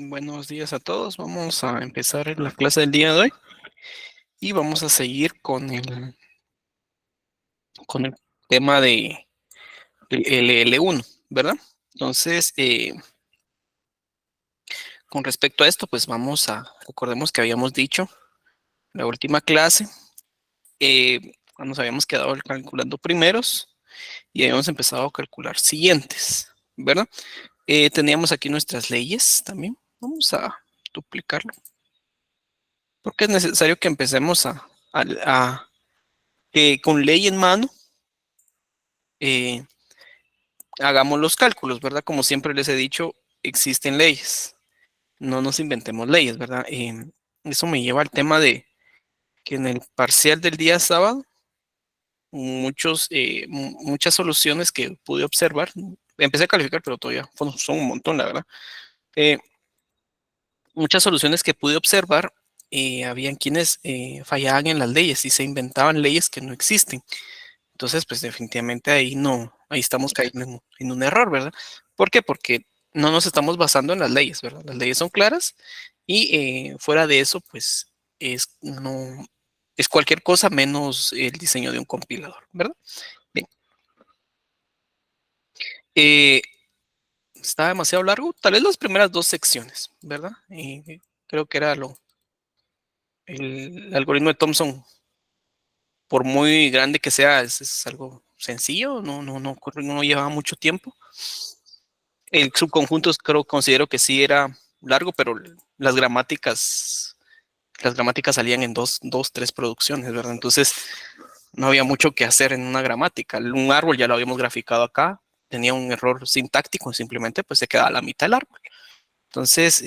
Buenos días a todos. Vamos a empezar la clase del día de hoy y vamos a seguir con el tema de LL1, ¿verdad? Entonces, con respecto a esto, pues recordemos que habíamos dicho la última clase, cuando nos habíamos quedado calculando primeros y habíamos empezado a calcular siguientes, ¿verdad? Teníamos aquí nuestras leyes también. Vamos a duplicarlo porque es necesario que empecemos que con ley en mano eh, hagamos los cálculos, ¿verdad? Como siempre les he dicho, existen leyes, no nos inventemos leyes, ¿verdad? Eso me lleva al tema de que en el parcial del día sábado, muchas soluciones que pude observar, empecé a calificar, pero todavía son un montón, la verdad. Eh, Muchas soluciones que pude observar, habían quienes fallaban en las leyes y se inventaban leyes que no existen. Entonces, pues definitivamente ahí estamos cayendo en un error, ¿verdad? ¿Por qué? Porque no nos estamos basando en las leyes, ¿verdad? Las leyes son claras y fuera de eso, pues no, es cualquier cosa menos el diseño de un compilador, ¿verdad? Bien. Eh, Está demasiado largo, tal vez las primeras dos secciones, ¿verdad? Creo que era el algoritmo de Thomson, por muy grande que sea, es algo sencillo, no llevaba mucho tiempo. El subconjunto considero que sí era largo, pero las gramáticas salían en tres producciones, ¿verdad? Entonces no había mucho que hacer en una gramática. Un árbol ya lo habíamos graficado acá, tenía un error sintáctico, simplemente pues se quedaba a la mitad del árbol. Entonces,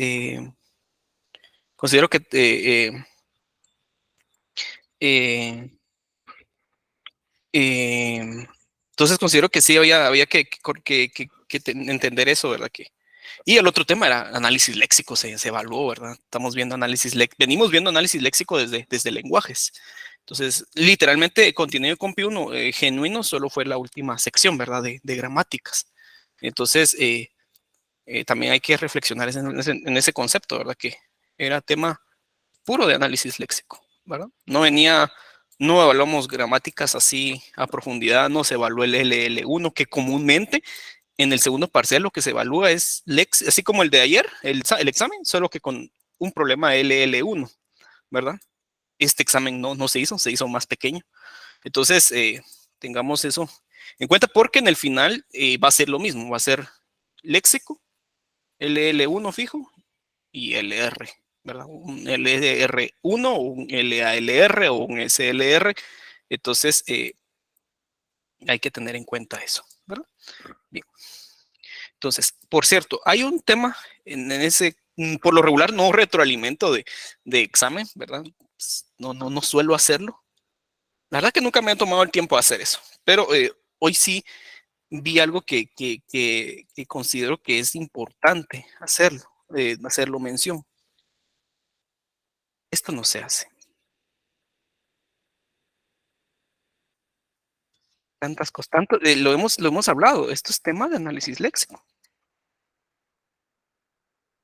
considero que eh, eh, entonces considero que sí había que entender eso, ¿verdad? Y el otro tema era análisis léxico, se evaluó, ¿verdad? Venimos viendo análisis léxico desde lenguajes. Entonces, literalmente, Continuo Compi 1 genuino solo fue la última sección, ¿verdad? De gramáticas. Entonces, también hay que reflexionar en ese concepto, ¿verdad? Que era tema puro de análisis léxico, ¿verdad? No evaluamos gramáticas así a profundidad, no se evaluó el LL1, que comúnmente en el segundo parcial lo que se evalúa es así como el de ayer, el examen, solo que con un problema LL1, ¿verdad? Este examen no se hizo más pequeño. Entonces, tengamos eso en cuenta porque en el final va a ser lo mismo, va a ser léxico, LL1 fijo y LR, ¿verdad? Un LR1, un LALR o un SLR. Entonces, hay que tener en cuenta eso, ¿verdad? Bien. Entonces, por cierto, hay un tema en ese, por lo regular no retroalimento de examen, ¿verdad? Pues, no suelo hacerlo. La verdad que nunca me han tomado el tiempo de hacer eso, pero hoy sí vi algo que considero que es importante hacerlo mención. Esto no se hace. Tantas cosas, lo hemos hablado, esto es tema de análisis léxico,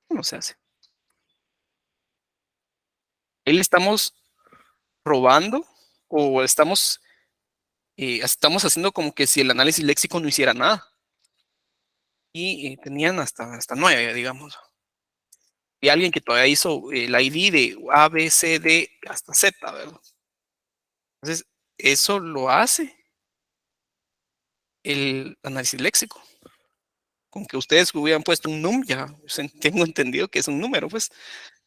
no se hace. Ahí le estamos robando o estamos haciendo como que si el análisis léxico no hiciera nada. Y tenían hasta 9, digamos. Y alguien que todavía hizo el ID de A, B, C, D, hasta Z, ¿verdad? Entonces, eso lo hace el análisis léxico. Con que ustedes hubieran puesto un num, ya tengo entendido que es un número, pues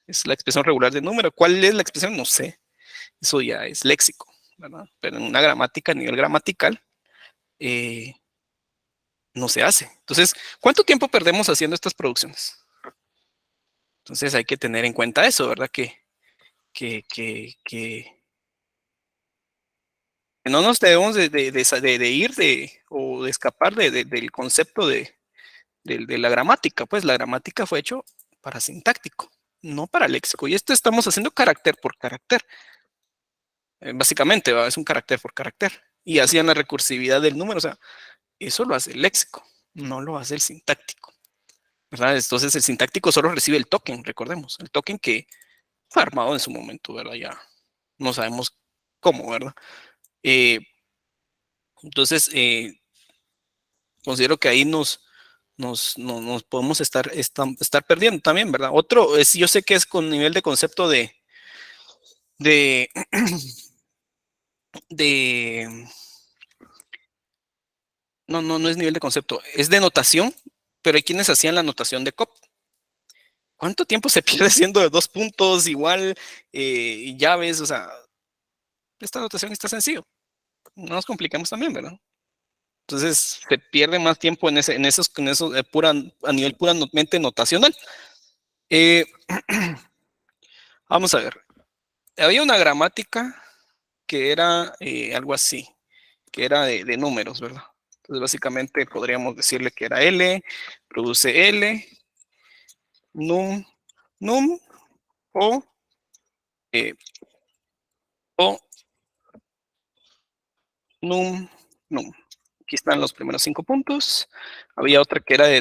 es la expresión regular de número. ¿Cuál es la expresión? No sé. Eso ya es léxico, ¿verdad? Pero en una gramática, a nivel gramatical, eh, no se hace. Entonces, ¿cuánto tiempo perdemos haciendo estas producciones? Entonces hay que tener en cuenta eso, ¿verdad? Que no nos debemos de ir o de escapar del concepto de la gramática. Pues la gramática fue hecho para sintáctico, no para léxico. Y esto estamos haciendo carácter por carácter. Básicamente, ¿va? Es un carácter por carácter. Y hacían la recursividad del número. O sea, eso lo hace el léxico, no lo hace el sintáctico. ¿verdad? Entonces el sintáctico solo recibe el token, recordemos, el token que fue armado en su momento, ¿verdad? Ya no sabemos cómo, ¿verdad? Eh, entonces, considero que ahí nos podemos estar perdiendo también, ¿verdad? Otro, es, yo sé que es con nivel de concepto de, de no es nivel de concepto, es de notación, pero hay quienes hacían la notación de COP. ¿Cuánto tiempo se pierde haciendo de 2 puntos igual llaves? O sea, esta notación está sencillo. No nos complicamos también, ¿verdad? Entonces se pierde más tiempo en esos a nivel puramente notacional. Eh, vamos a ver. Había una gramática que era algo así, que era de números, ¿verdad? Entonces básicamente podríamos decirle que era L, produce L, num, num o, eh, o num, num. Aquí están los primeros 5 puntos. Había otra que era de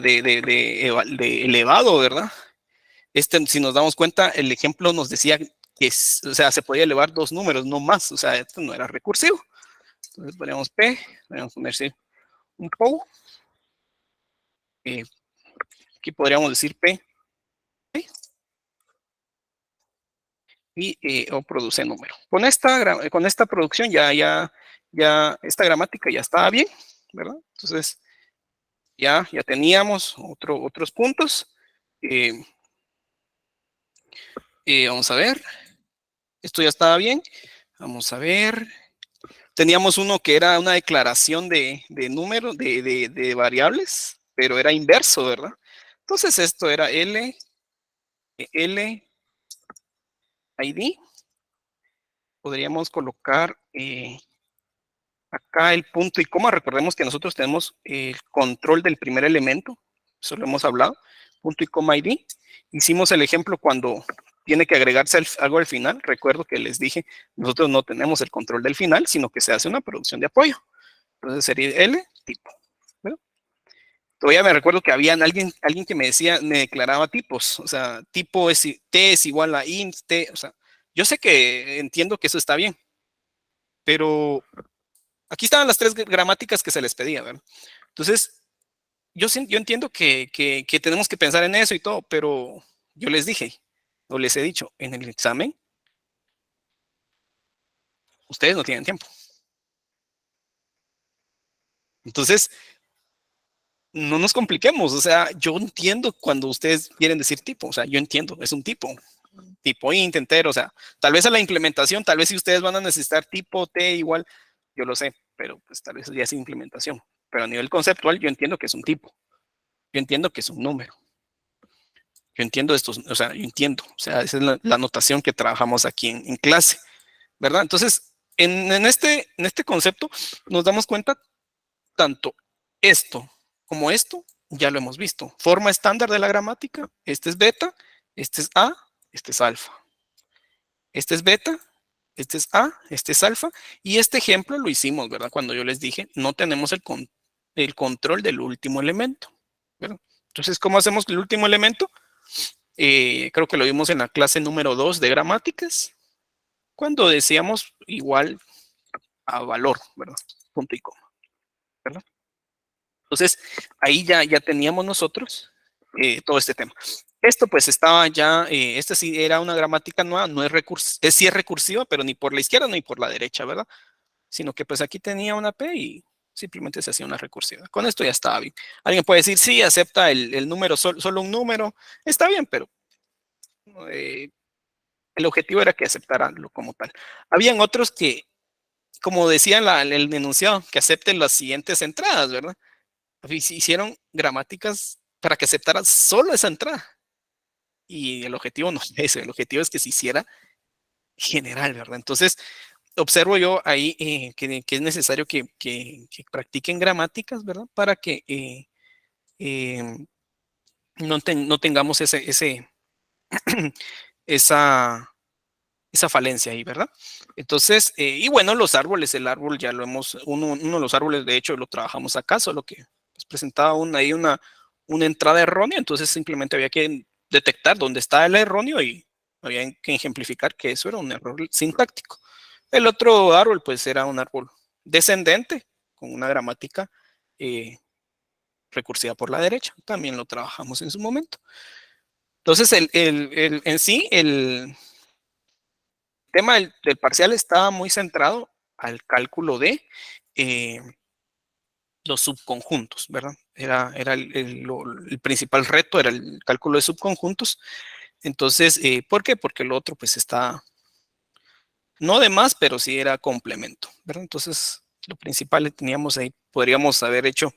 elevado, ¿verdad? Si nos damos cuenta, el ejemplo nos decía que o sea, se podía elevar 2 números, no más. O sea, esto no era recursivo. Entonces ponemos P, podríamos poner un POW. Eh, aquí podríamos decir P y o produce número. Con esta producción ya esta gramática ya estaba bien, ¿verdad? Entonces ya teníamos otros puntos. Eh, vamos a ver, esto ya estaba bien. Vamos a ver. Teníamos uno que era una declaración de número, de variables, pero era inverso, ¿verdad? Entonces esto era L, ID. Podríamos colocar acá el punto y coma. Recordemos que nosotros tenemos el control del primer elemento, eso lo hemos hablado, punto y coma ID. Hicimos el ejemplo cuando tiene que agregarse algo al final. Recuerdo que les dije, nosotros no tenemos el control del final, sino que se hace una producción de apoyo. Entonces sería L, tipo. ¿Verdad? Todavía me recuerdo que había alguien que me declaraba tipos, o sea, T es igual a int, T, o sea, yo sé que entiendo que eso está bien, pero aquí estaban las 3 gramáticas que se les pedía, ¿verdad? Entonces, yo entiendo que tenemos que pensar en eso y todo, pero yo les dije, o les he dicho, en el examen, ustedes no tienen tiempo. Entonces, no nos compliquemos, o sea, yo entiendo cuando ustedes quieren decir tipo, o sea, yo entiendo, es un tipo int entero, o sea, tal vez a la implementación, tal vez si ustedes van a necesitar tipo T igual, yo lo sé, pero pues tal vez ya es implementación, pero a nivel conceptual yo entiendo que es un tipo, yo entiendo que es un número, yo entiendo esto, o sea, yo entiendo, o sea, esa es la notación que trabajamos aquí en clase, ¿verdad? Entonces, en este concepto nos damos cuenta tanto esto como esto, ya lo hemos visto. Forma estándar de la gramática, este es beta, este es A, este es alfa. Este es beta, este es A, este es alfa, y este ejemplo lo hicimos, ¿verdad? Cuando yo les dije, no tenemos el control del último elemento, ¿verdad? Entonces, ¿cómo hacemos el último elemento? Creo que lo vimos en la clase número 2 de gramáticas, cuando decíamos igual a valor, ¿verdad? Punto y coma, ¿verdad? Entonces, ahí ya teníamos nosotros todo este tema. Esto pues estaba ya, esta sí era una gramática nueva, no es sí es recursiva, pero ni por la izquierda ni por la derecha, ¿verdad? Sino que pues aquí tenía una P y simplemente se hacía una recursiva. Con esto ya estaba bien. Alguien puede decir, sí, acepta el número, solo un número. Está bien, pero eh, el objetivo era que aceptara lo como tal. Habían otros que, como decía el enunciado, que acepten las siguientes entradas, ¿verdad? Hicieron gramáticas para que aceptara solo esa entrada. Y el objetivo no es ese, el objetivo es que se hiciera general, ¿verdad? Entonces, observo yo ahí que es necesario que practiquen gramáticas, ¿verdad? Para que eh, no tengamos esa, esa falencia ahí, ¿verdad? Entonces, y bueno, los árboles, el árbol ya lo uno de los árboles, de hecho, lo trabajamos acá, solo que pues, presentaba ahí una entrada errónea, entonces simplemente había que detectar dónde estaba el erróneo y había que ejemplificar que eso era un error sintáctico. El otro árbol, pues, era un árbol descendente con una gramática recursiva por la derecha. También lo trabajamos en su momento. Entonces, en sí, el tema del parcial estaba muy centrado al cálculo de eh, los subconjuntos, ¿verdad? Era el principal reto, era el cálculo de subconjuntos. Entonces, ¿por qué? Porque el otro, pues, está, no de más, pero sí era complemento, ¿verdad? Entonces, lo principal que teníamos ahí, podríamos haber hecho,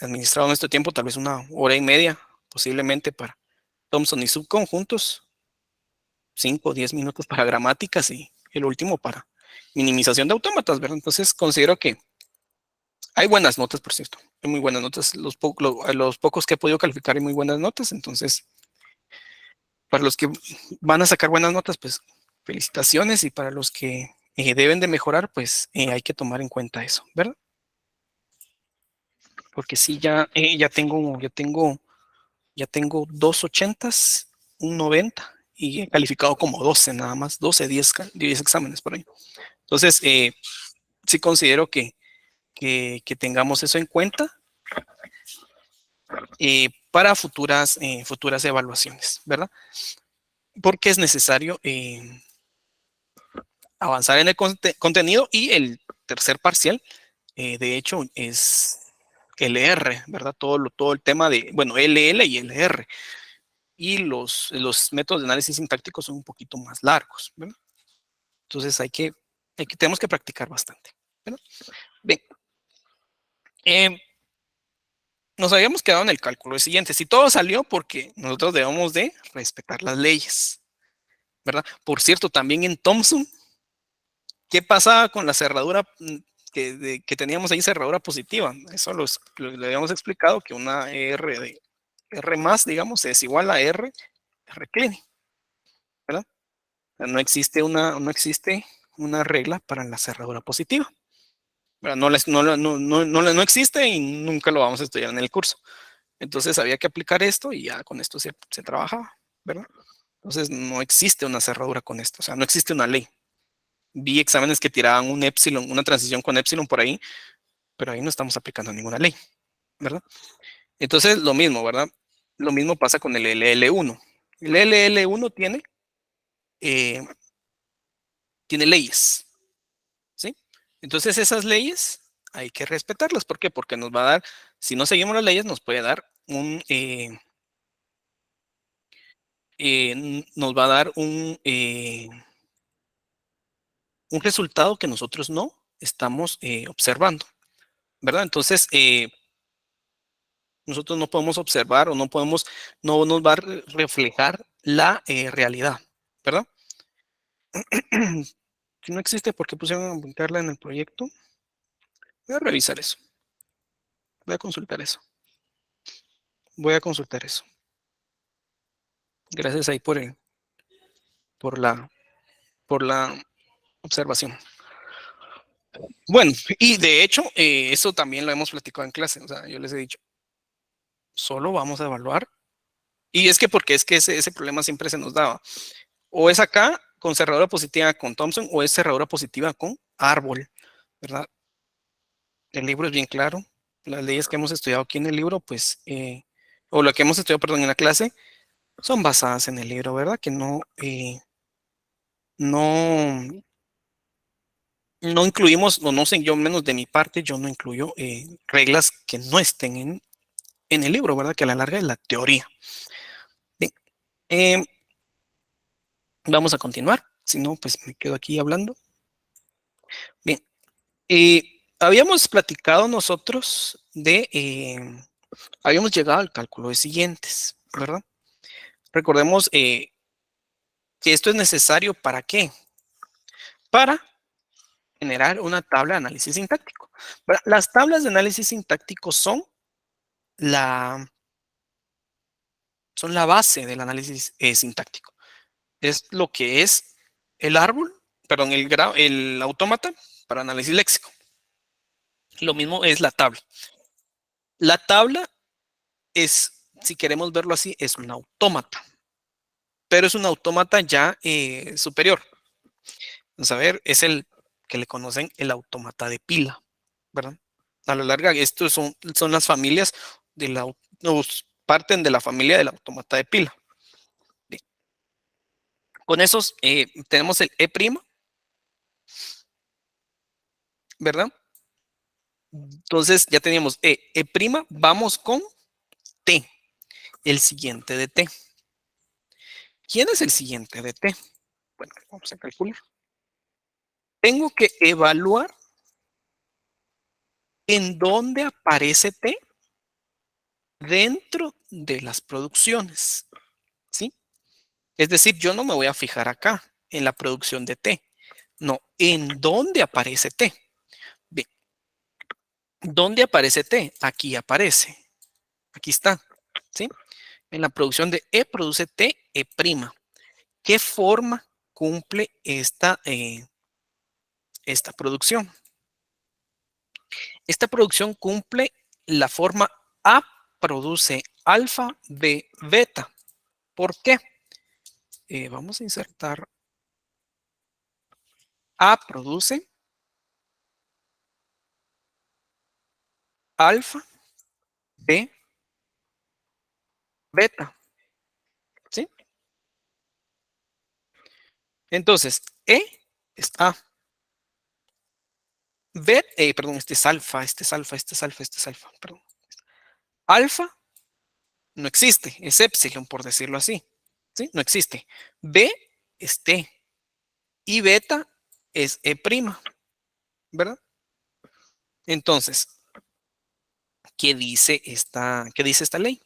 administrado en este tiempo, tal vez 1 hora y media, posiblemente para Thomson y subconjuntos, 5 o 10 minutos para gramáticas y el último para minimización de autómatas, ¿verdad? Entonces, considero que hay buenas notas, por cierto. Hay muy buenas notas. Los pocos que he podido calificar hay muy buenas notas. Entonces, para los que van a sacar buenas notas, pues felicitaciones. Y para los que deben de mejorar, pues hay que tomar en cuenta eso, ¿verdad? Porque sí, ya tengo 2 80s, un 90 y he calificado como 12 nada más, 12, 10 exámenes por ahí. Entonces, sí considero que tengamos eso en cuenta para futuras evaluaciones, ¿verdad? Porque es necesario avanzar en el contenido y el tercer parcial, de hecho, es LR, ¿verdad? Todo el tema de, bueno, LL y LR. Y los métodos de análisis sintáctico son un poquito más largos, ¿verdad? Entonces tenemos que practicar bastante, ¿verdad? Bien, eh, nos habíamos quedado en el cálculo siguiente. Si todo salió porque nosotros debemos de respetar las leyes, ¿verdad? Por cierto, también en Thomson, ¿qué pasaba con la cerradura que teníamos ahí, cerradura positiva? Eso le habíamos explicado que una R más, digamos, es igual a R clean, ¿verdad? No existe una regla para la cerradura positiva. ¿Verdad? No existe y nunca lo vamos a estudiar en el curso. Entonces había que aplicar esto y ya con esto se trabajaba, ¿verdad? Entonces no existe una cerradura con esto, o sea, no existe una ley. Vi exámenes que tiraban un epsilon, una transición con epsilon por ahí, pero ahí no estamos aplicando ninguna ley, ¿verdad? Entonces lo mismo, ¿verdad? Lo mismo pasa con el LL1. El LL1 eh, tiene leyes, ¿sí? Entonces esas leyes hay que respetarlas. ¿Por qué? Porque nos va a dar, si no seguimos las leyes, nos puede dar nos va a dar un resultado que nosotros no estamos observando, ¿verdad? Entonces, nosotros no podemos observar o no nos va a reflejar la realidad, ¿verdad? Si no existe, ¿por qué pusieron a apuntarla en el proyecto? Voy a revisar eso. Voy a consultar eso. Voy a consultar eso. Gracias ahí por la, por la observación. Bueno, y de hecho, eso también lo hemos platicado en clase. O sea, yo les he dicho, solo vamos a evaluar. Y es que porque es que ese problema siempre se nos daba. O es acá con cerradura positiva con Thomson o es cerradura positiva con árbol, ¿verdad? El libro es bien claro. Las leyes que hemos estudiado aquí en el libro, pues, o lo que hemos estudiado, perdón, en la clase, son basadas en el libro, ¿verdad? Que no, no incluimos, o no sé, yo menos de mi parte, yo no incluyo reglas que no estén en el libro, ¿verdad? Que a la larga es la teoría. Bien, vamos a continuar. Si no, pues me quedo aquí hablando. Bien, habíamos platicado nosotros habíamos llegado al cálculo de siguientes, ¿verdad? Recordemos que esto es necesario ¿para qué? Para generar una tabla de análisis sintáctico. Las tablas de análisis sintáctico la, son la base del análisis sintáctico. Es lo que es el árbol, perdón, el autómata para análisis léxico. Lo mismo es la tabla. La tabla es, si queremos verlo así, es un autómata, pero es un autómata ya superior. Vamos a ver, es el que le conocen el autómata de pila, ¿verdad? A la larga, estos son las familias de parten de la familia del autómata de pila. Bien. Con esos tenemos el E', ¿verdad? Entonces ya teníamos E', vamos con T, el siguiente de T. ¿Quién es el siguiente de T? Bueno, vamos a calcular. Tengo que evaluar en dónde aparece T dentro de las producciones, ¿sí? Es decir, yo no me voy a fijar acá en la producción de T, no, en dónde aparece T. Bien, ¿dónde aparece T? Aquí aparece, aquí está, ¿sí? En la producción de E produce T, E'. ¿Qué forma cumple esta producción? Esta producción cumple la forma A produce alfa, B beta. ¿Por qué? Vamos a insertar A produce alfa, B beta. ¿Sí? Entonces, E es A. Perdón, este es alfa, este es alfa, este es alfa, este es alfa, perdón. Alfa no existe, es epsilon, por decirlo así. ¿Sí? No existe. B es T y beta es E', ¿verdad? Entonces, qué dice esta ley?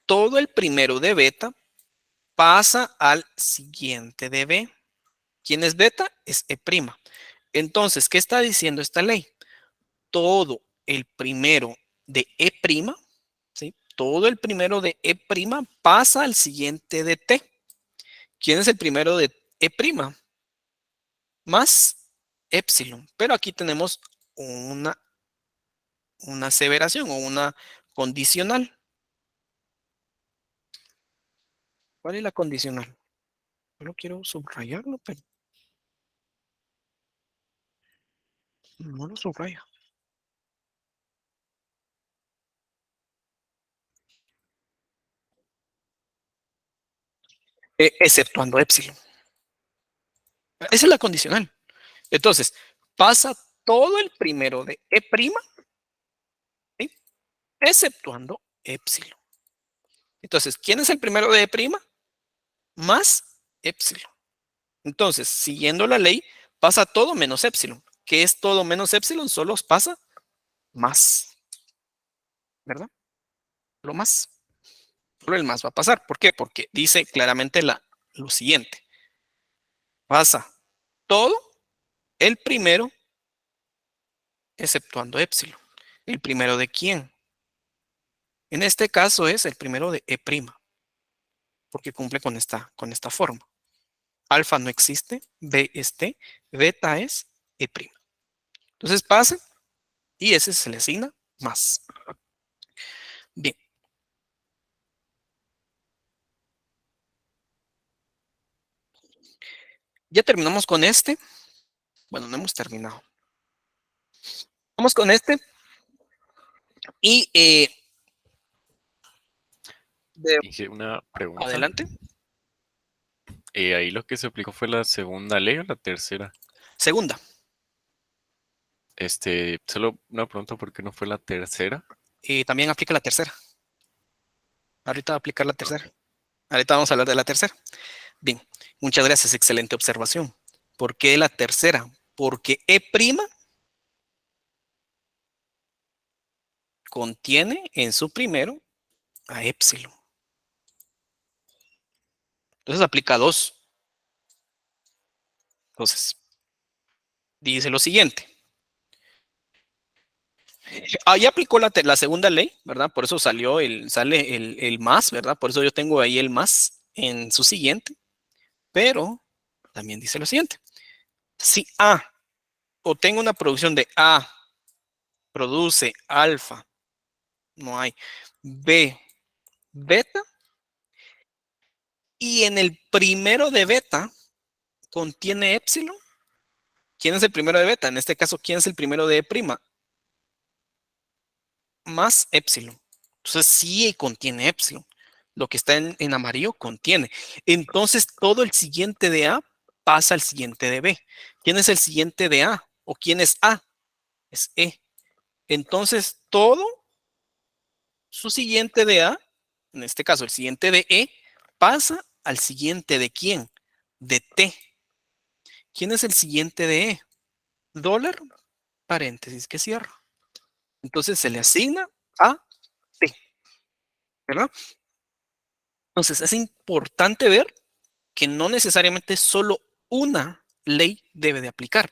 Todo el primero de beta pasa al siguiente de B. ¿Quién es beta? Es E'. Entonces, ¿qué está diciendo esta ley? Todo el primero de E', ¿sí? Todo el primero de E' pasa al siguiente de T. ¿Quién es el primero de E'? Más epsilon. Pero aquí tenemos una, una aseveración o una condicional. ¿Cuál es la condicional? Solo quiero subrayarlo, pero no lo subraya. Exceptuando epsilon. Esa es la condicional. Entonces, pasa todo el primero de E', ¿sí? Exceptuando epsilon. Entonces, ¿quién es el primero de E'? Más epsilon. Entonces, siguiendo la ley, pasa todo menos epsilon. ¿Qué es todo menos epsilon? Solo pasa más, ¿verdad? Lo más. Solo el más va a pasar. ¿Por qué? Porque dice claramente lo siguiente. Pasa todo el primero exceptuando epsilon. ¿El primero de quién? En este caso es el primero de E', porque cumple con esta forma. Alfa no existe, B es T, beta es E'. Entonces pasa y ese se le asigna más. Bien, ya terminamos con este. Bueno, no hemos terminado. Vamos con este y Hice una pregunta. adelante. Ahí lo que se aplicó fue la segunda ley o la tercera. Segunda, Solo una pregunta, ¿por qué no fue la tercera? también aplica la tercera. Ahorita va a aplicar la tercera. Ahorita vamos a hablar de la tercera. Bien, muchas gracias, excelente observación. ¿Por qué la tercera? Porque E' contiene en su primero a epsilon. Entonces aplica dos. Entonces, dice lo siguiente. Ahí aplicó la segunda ley, ¿verdad? Por eso sale el más, ¿verdad? Por eso yo tengo ahí el más en su siguiente. Pero también dice lo siguiente. Si A o tengo una producción de A produce alfa, no hay. B, beta. Y en el primero de beta contiene épsilon. ¿Quién es el primero de beta? En este caso, ¿quién es el primero de E'? Más épsilon. Entonces sí contiene épsilon. Lo que está en amarillo contiene. Entonces todo el siguiente de A pasa al siguiente de B. ¿Quién es el siguiente de A? ¿O quién es A? Es E. Entonces todo su siguiente de A, en este caso el siguiente de E, pasa al siguiente de ¿quién? De T. ¿Quién es el siguiente de E? Dólar, paréntesis que cierra. Entonces se le asigna a T, ¿verdad? Entonces es importante ver que no necesariamente solo una ley debe de aplicar.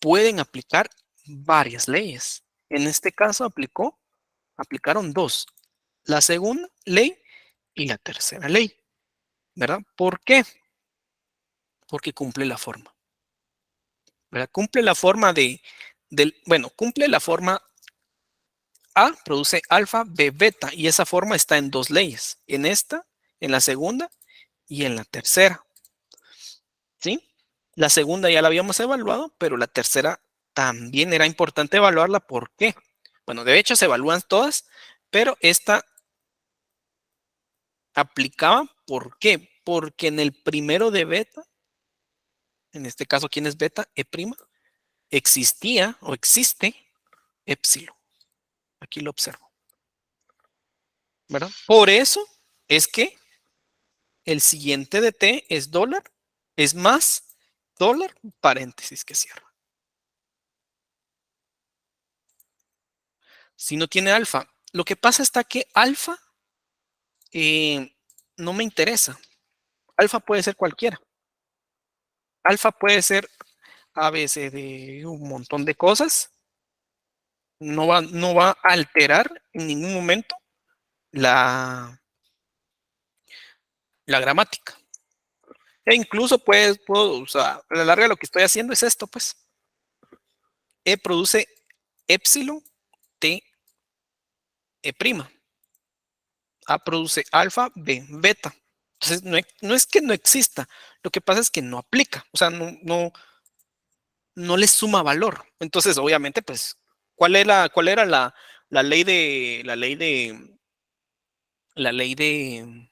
Pueden aplicar varias leyes. En este caso aplicaron dos. La segunda ley y la tercera ley, ¿verdad? ¿Por qué? Porque cumple la forma, ¿verdad? Cumple la forma bueno, cumple la forma A, produce alfa, B, beta, y esa forma está en dos leyes, en esta, en la segunda y en la tercera, ¿sí? La segunda ya la habíamos evaluado, pero la tercera también era importante evaluarla. ¿Por qué? Bueno, de hecho se evalúan todas, pero esta aplicaba. ¿Por qué? Porque en el primero de beta, en este caso, ¿quién es beta? E', existía o existe épsilon. Aquí lo observo, ¿verdad? Por eso es que el siguiente de T es dólar, es más dólar, paréntesis que cierra. Si no tiene alfa, lo que pasa está que alfa no me interesa. Alfa puede ser cualquiera. Alfa puede ser a veces de un montón de cosas. No va a alterar en ningún momento la gramática. E incluso puedo, o sea, a la larga lo que estoy haciendo es esto, pues. E produce épsilon, T, E'. A produce alfa, B, beta. Entonces, no es que no exista, lo que pasa es que no aplica, o sea, no le suma valor. Entonces, obviamente, pues, cuál era la ley de, la ley de, la ley del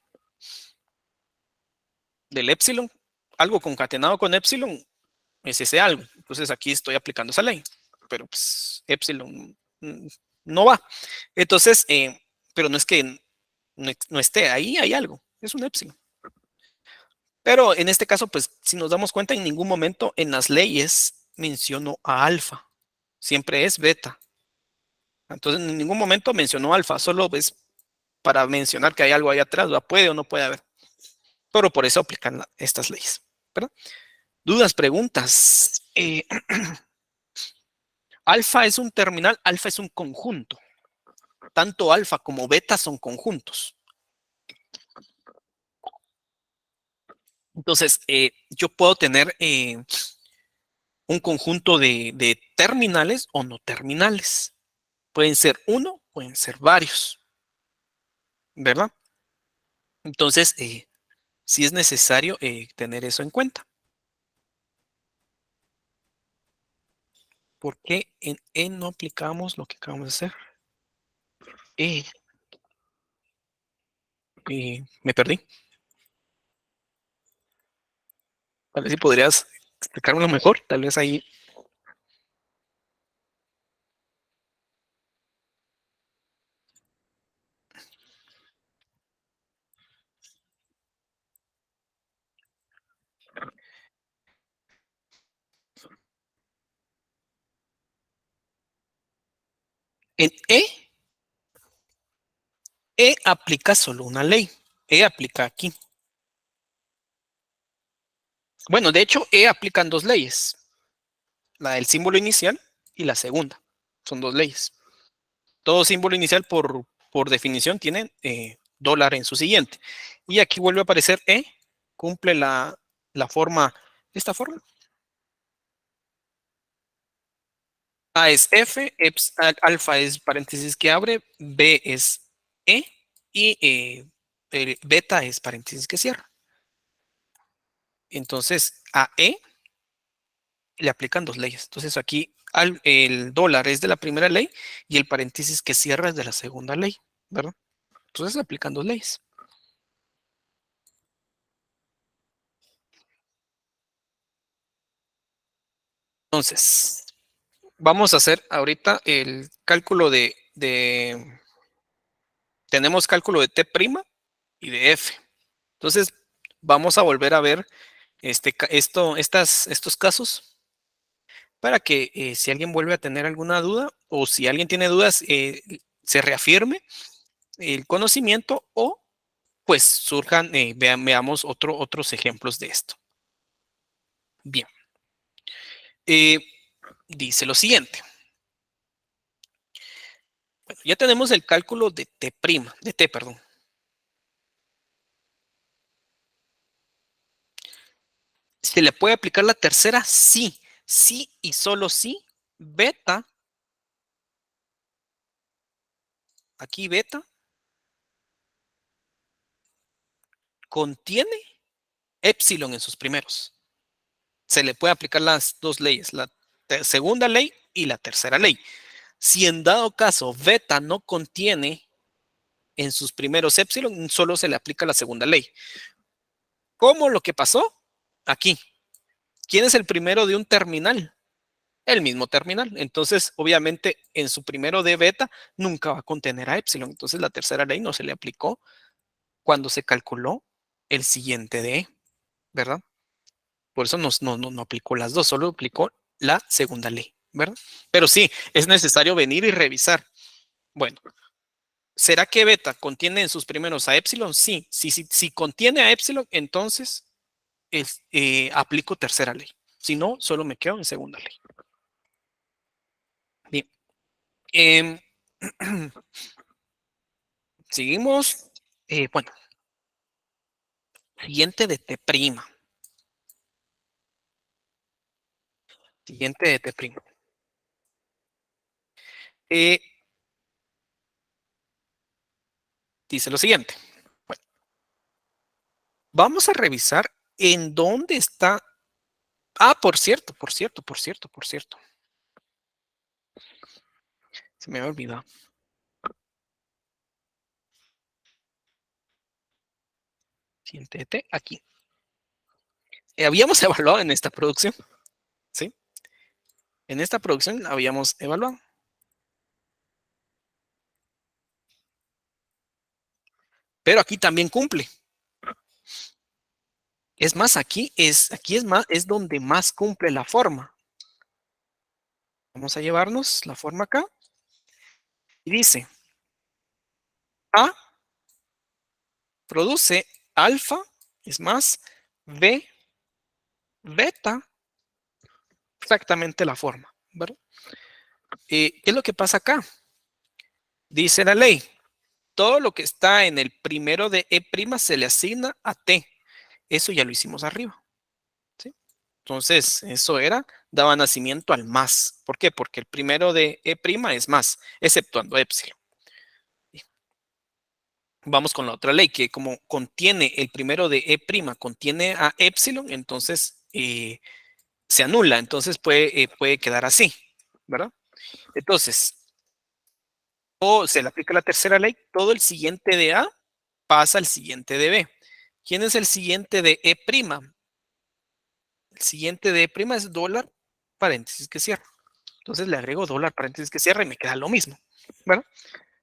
épsilon? Algo concatenado con épsilon es ese algo. Entonces, aquí estoy aplicando esa ley, pero pues, épsilon no va. Entonces, pero no es que no esté ahí, hay algo, es un épsilon. Pero en este caso, pues si nos damos cuenta, en ningún momento en las leyes menciono a alfa. Siempre es beta. Entonces, en ningún momento mencionó alfa. Solo es para mencionar que hay algo ahí atrás. ¿Verdad? Puede o no puede haber. Pero por eso aplican estas leyes, ¿verdad? Dudas, preguntas. Alfa es un terminal. Alfa es un conjunto. Tanto alfa como beta son conjuntos. Entonces, yo puedo tener un conjunto de terminales o no terminales. Pueden ser uno, pueden ser varios, ¿verdad? Entonces, sí es necesario tener eso en cuenta. ¿Por qué en E no aplicamos lo que acabamos de hacer? Eh, Me perdí. Tal vez si podrías explicármelo mejor. Tal vez ahí. En E aplica solo una ley. E aplica aquí. Bueno, de hecho, E aplican dos leyes. La del símbolo inicial y la segunda. Son dos leyes. Todo símbolo inicial por definición tiene dólar en su siguiente. Y aquí vuelve a aparecer E, cumple la forma, esta forma. A es F, alfa es paréntesis que abre, B es E y el beta es paréntesis que cierra. Entonces, a E le aplican dos leyes. Entonces, aquí el dólar es de la primera ley y el paréntesis que cierra es de la segunda ley, ¿verdad? Entonces, le aplican dos leyes. Entonces, vamos a hacer ahorita el cálculo tenemos cálculo de T' y de F. Entonces, vamos a volver a ver estos casos para que si alguien vuelve a tener alguna duda o si alguien tiene dudas, se reafirme el conocimiento o pues surjan, veamos otros ejemplos de esto. Bien, eh, dice lo siguiente. Bueno, ya tenemos el cálculo de T, perdón. ¿Se le puede aplicar la tercera? Sí, sí y solo sí. Beta, aquí beta, contiene epsilon en sus primeros. Se le puede aplicar las dos leyes, la segunda ley y la tercera ley. Si en dado caso beta no contiene en sus primeros epsilon, solo se le aplica la segunda ley. ¿Cómo lo que pasó? Aquí. ¿Quién es el primero de un terminal? El mismo terminal. Entonces, obviamente, en su primero de beta nunca va a contener a epsilon. Entonces, la tercera ley no se le aplicó cuando se calculó el siguiente de E, ¿verdad? Por eso no aplicó las dos, solo aplicó la segunda ley, ¿verdad? Pero sí, es necesario venir y revisar. Bueno, ¿será que beta contiene en sus primeros a epsilon? Sí, si contiene a epsilon, entonces aplico tercera ley. Si no, solo me quedo en segunda ley. Bien. Eh, seguimos. Bueno, siguiente de T'. Siguiente de T'. Eh, dice lo siguiente. Bueno, vamos a revisar en dónde está. Ah, por cierto. Se me había olvidado. Siguiente de T, aquí. Habíamos evaluado en esta producción, ¿sí? En esta producción la habíamos evaluado. Pero aquí también cumple. Es más, aquí es donde más cumple la forma. Vamos a llevarnos la forma acá. Y dice, A produce alfa, es más, B, beta, exactamente la forma, ¿verdad? ¿Qué es lo que pasa acá? Dice la ley, todo lo que está en el primero de E' se le asigna a T. Eso ya lo hicimos arriba, ¿sí? Entonces, daba nacimiento al más. ¿Por qué? Porque el primero de E' es más, exceptuando epsilon. Vamos con la otra ley, que como contiene el primero de E', contiene a epsilon, entonces se anula, entonces puede quedar así, ¿verdad? Entonces, o se le aplica la tercera ley, todo el siguiente de A pasa al siguiente de B. ¿Quién es el siguiente de E'? El siguiente de E' es dólar, paréntesis que cierra. Entonces le agrego dólar, paréntesis que cierra y me queda lo mismo, ¿verdad?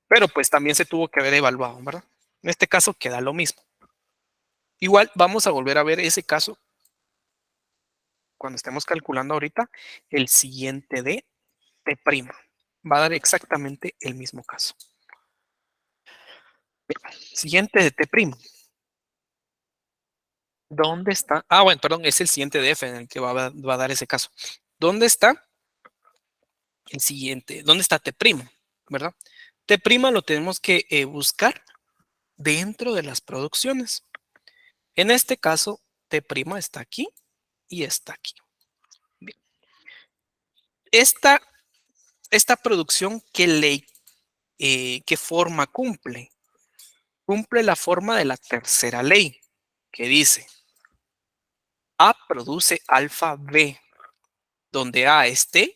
Pero pues también se tuvo que haber evaluado, ¿verdad? En este caso queda lo mismo. Igual vamos a volver a ver ese caso cuando estemos calculando ahorita el siguiente de T'. Va a dar exactamente el mismo caso. Siguiente de T'. ¿Dónde está? Ah, bueno, perdón, es el siguiente de F en el que va a dar ese caso. ¿Dónde está el siguiente? ¿Dónde está T'? ¿Verdad? T' lo tenemos que buscar dentro de las producciones. En este caso, T' está aquí y está aquí. Bien. Esta esta producción, ¿qué ley, qué forma cumple? Cumple la forma de la tercera ley, que dice, A produce alfa B, donde A es T,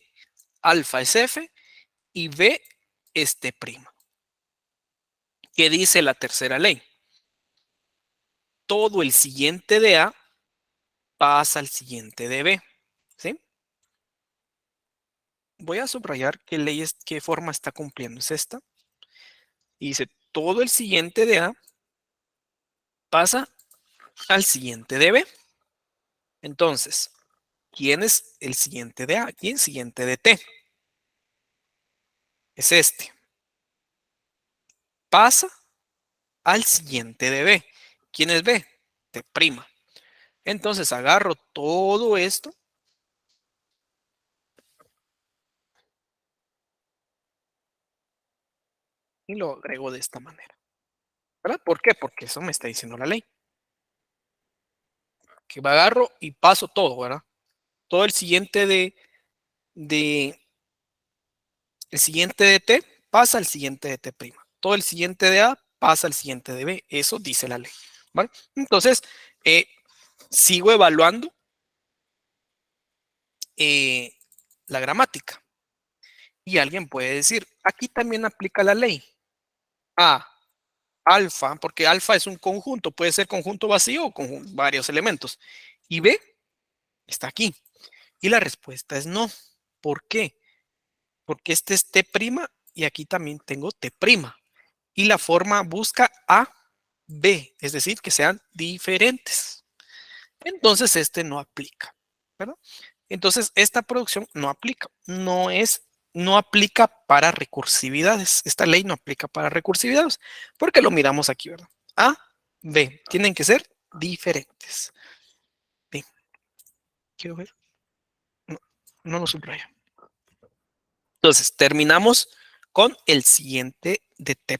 alfa es F y B es T'. ¿Qué dice la tercera ley? Todo el siguiente de A pasa al siguiente de B. ¿Sí? Voy a subrayar qué leyes, qué forma está cumpliendo. Es esta. Y dice, todo el siguiente de A pasa al siguiente de B. Entonces, ¿quién es el siguiente de A? ¿Quién es el siguiente de T? Es este. Pasa al siguiente de B. ¿Quién es B? T'. Entonces agarro todo esto y lo agrego de esta manera. ¿Verdad? ¿Por qué? Porque eso me está diciendo la ley. Que agarro y paso todo, ¿verdad? Todo de el siguiente de T pasa al siguiente de T'. Todo el siguiente de A pasa al siguiente de B. Eso dice la ley. ¿Vale? Entonces, sigo evaluando eh, la gramática. Y alguien puede decir, aquí también aplica la ley. A, alfa, porque alfa es un conjunto, puede ser conjunto vacío o con varios elementos. Y B está aquí. Y la respuesta es no. ¿Por qué? Porque este es T' y aquí también tengo T'. Y la forma busca A, B, es decir, que sean diferentes. Entonces este no aplica, ¿verdad? Entonces esta producción no aplica, no aplica para recursividades. Esta ley no aplica para recursividades, porque lo miramos aquí, ¿verdad? A, B, tienen que ser diferentes. B, quiero ver. No, no lo subrayo. Entonces, terminamos con el siguiente de T'.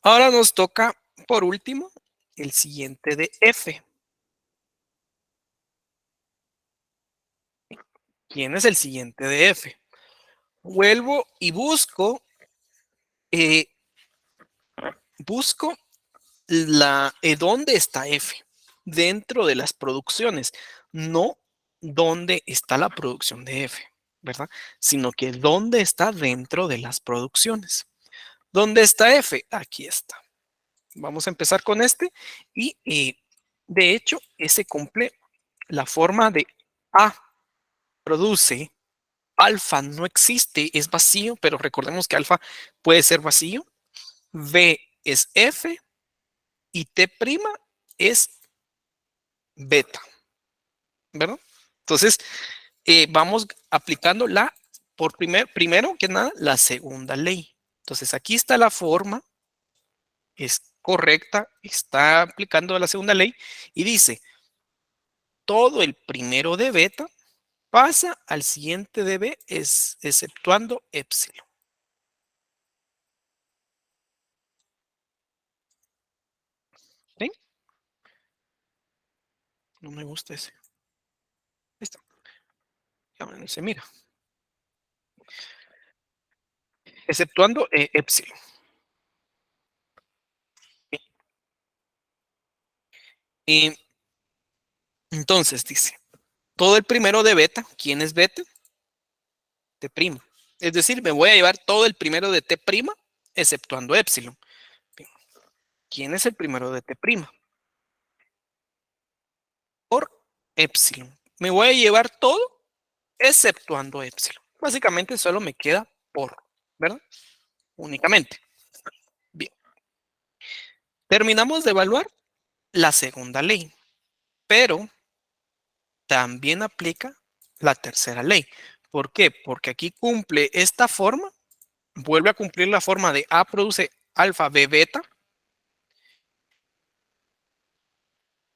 Ahora nos toca, por último, el siguiente de F. ¿Quién es el siguiente de F? Vuelvo y eh, busco dónde está F dentro de las producciones, no dónde está la producción de F, ¿verdad? Sino que dónde está dentro de las producciones. ¿Dónde está F? Aquí está. Vamos a empezar con este y de hecho ese cumple la forma de A produce, alfa no existe, es vacío, pero recordemos que alfa puede ser vacío, B es F y T' es beta, ¿verdad? Entonces, vamos aplicando primero que nada, la segunda ley. Entonces, aquí está la forma, es correcta, está aplicando la segunda ley y dice, todo el primero de beta pasa al siguiente de B, exceptuando epsilon. ¿Sí? No me gusta ese. Ahí está. Ya no se mira. Exceptuando epsilon. Y entonces dice, todo el primero de beta, ¿quién es beta? T'. Es decir, me voy a llevar todo el primero de T', exceptuando epsilon. ¿Quién es el primero de T'? Por epsilon. Me voy a llevar todo exceptuando epsilon. Básicamente solo me queda por, ¿verdad? Únicamente. Bien. Terminamos de evaluar la segunda ley, pero también aplica la tercera ley. ¿Por qué? Porque aquí cumple esta forma, vuelve a cumplir la forma de A produce alfa B beta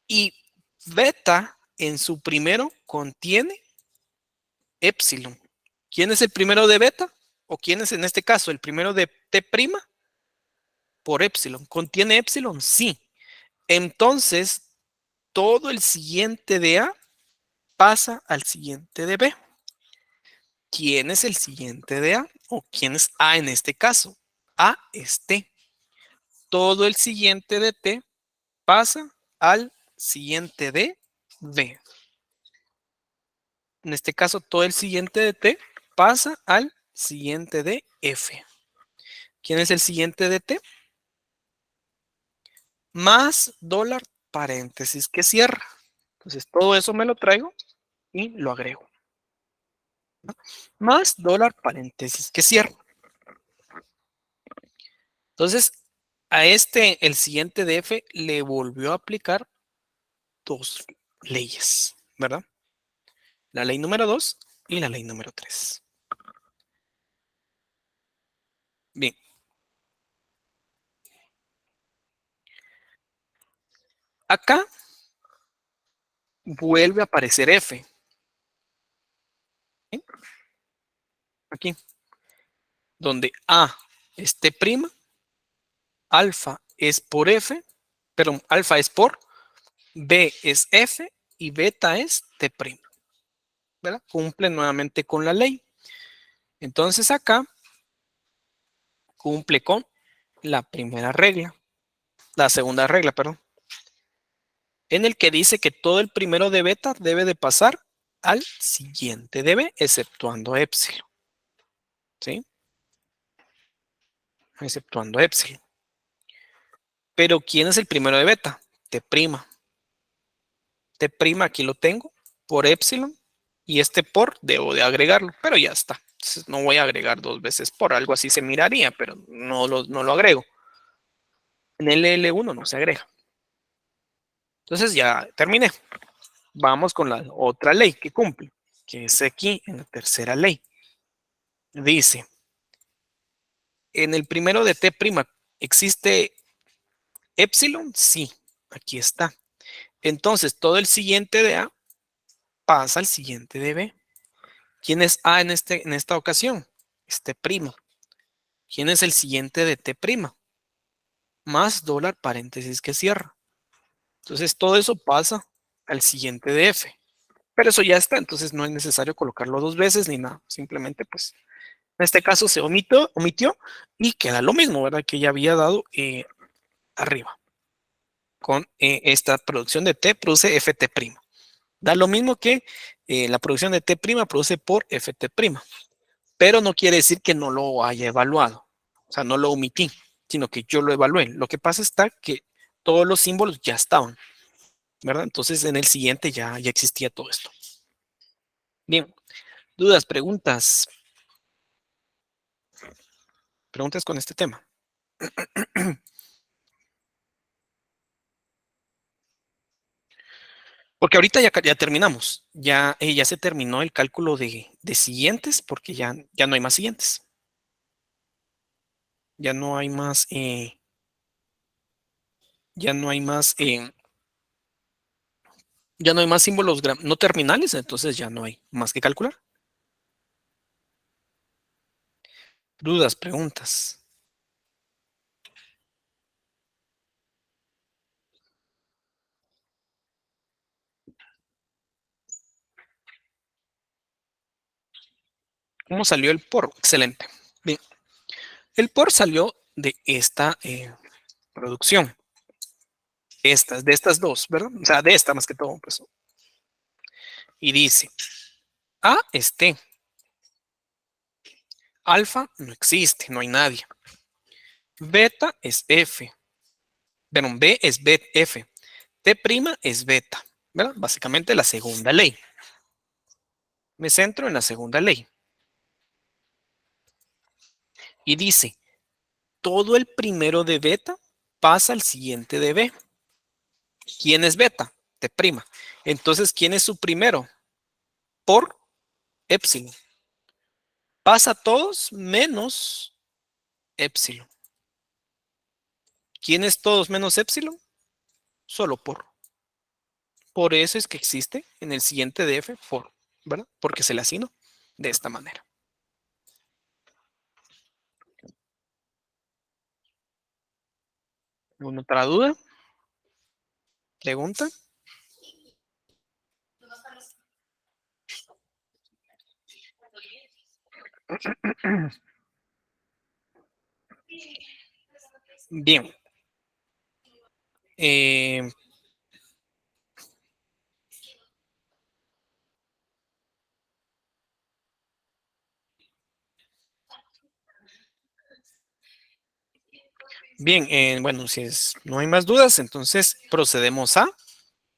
y beta en su primero contiene epsilon. ¿Quién es el primero de beta? ¿O quién es en este caso el primero de T'? Por epsilon. ¿Contiene epsilon? Sí. Entonces, todo el siguiente de A pasa al siguiente de B. ¿quién es el siguiente de A? ¿O quién es A en este caso? A es T. Todo el siguiente de T pasa al siguiente de B. En este caso, todo el siguiente de T pasa al siguiente de F. ¿Quién es el siguiente de T? Más dólar paréntesis que cierra. Entonces, todo eso me lo traigo y lo agrego. Más dólar paréntesis que cierra. Entonces, a este, el siguiente de F, le volvió a aplicar dos leyes, ¿verdad? La ley número 2 y la ley número 3. Bien. Acá vuelve a aparecer F. ¿Sí? Aquí. Donde A es T', alfa es por F, pero alfa es por, B es F y beta es T'. ¿Verdad? Cumple nuevamente con la ley. Entonces acá cumple con la primera regla, la segunda regla, perdón, en el que dice que todo el primero de beta debe de pasar al siguiente de B, exceptuando épsilon. ¿Sí? Exceptuando épsilon. Pero ¿quién es el primero de beta? T'. T' aquí lo tengo por épsilon y este por debo de agregarlo, pero ya está. Entonces no voy a agregar dos veces por, algo así se miraría, pero no lo agrego. En el L1 no se agrega. Entonces ya terminé. Vamos con la otra ley que cumple, que es aquí en la tercera ley. Dice, en el primero de T', ¿existe épsilon? Sí, aquí está. Entonces todo el siguiente de A pasa al siguiente de B. ¿Quién es A en esta ocasión? Este primo. ¿Quién es el siguiente de T'? Más dólar paréntesis que cierra. Entonces todo eso pasa al siguiente de F. Pero eso ya está, entonces no es necesario colocarlo dos veces ni nada. Simplemente pues en este caso se omitió y queda lo mismo, ¿verdad? Que ya había dado arriba. Con esta producción de T produce FT'. Da lo mismo que la producción de T' produce por FT'. Pero no quiere decir que no lo haya evaluado. O sea, no lo omití, sino que yo lo evalué. Lo que pasa está que todos los símbolos ya estaban, ¿verdad? Entonces en el siguiente ya existía todo esto. Bien, dudas, preguntas. Preguntas con este tema. Porque ahorita ya terminamos. Ya se terminó el cálculo de siguientes porque ya no hay más siguientes. Ya no hay más, ya no hay más, ya no hay más símbolos no terminales, entonces ya no hay más que calcular. Dudas, preguntas. ¿Cómo salió el por? Excelente. Bien, el por salió de esta producción. De estas dos, ¿verdad? O sea, de esta más que todo, pues. Y dice, A es T, alfa no existe, no hay nadie. Beta es F, bueno, B es F, T' es beta, ¿verdad? Básicamente la segunda ley. Me centro en la segunda ley. Y dice, todo el primero de beta pasa al siguiente de B. ¿Quién es beta? T'. Entonces, ¿quién es su primero? Por épsilon. Pasa a todos menos épsilon. ¿Quién es todos menos épsilon? Solo por. Por eso es que existe en el siguiente de F for, ¿verdad? Porque se le asignó de esta manera. ¿Alguna otra duda? ¿Pregunta? Bien. Bien, bueno, no hay más dudas, entonces procedemos a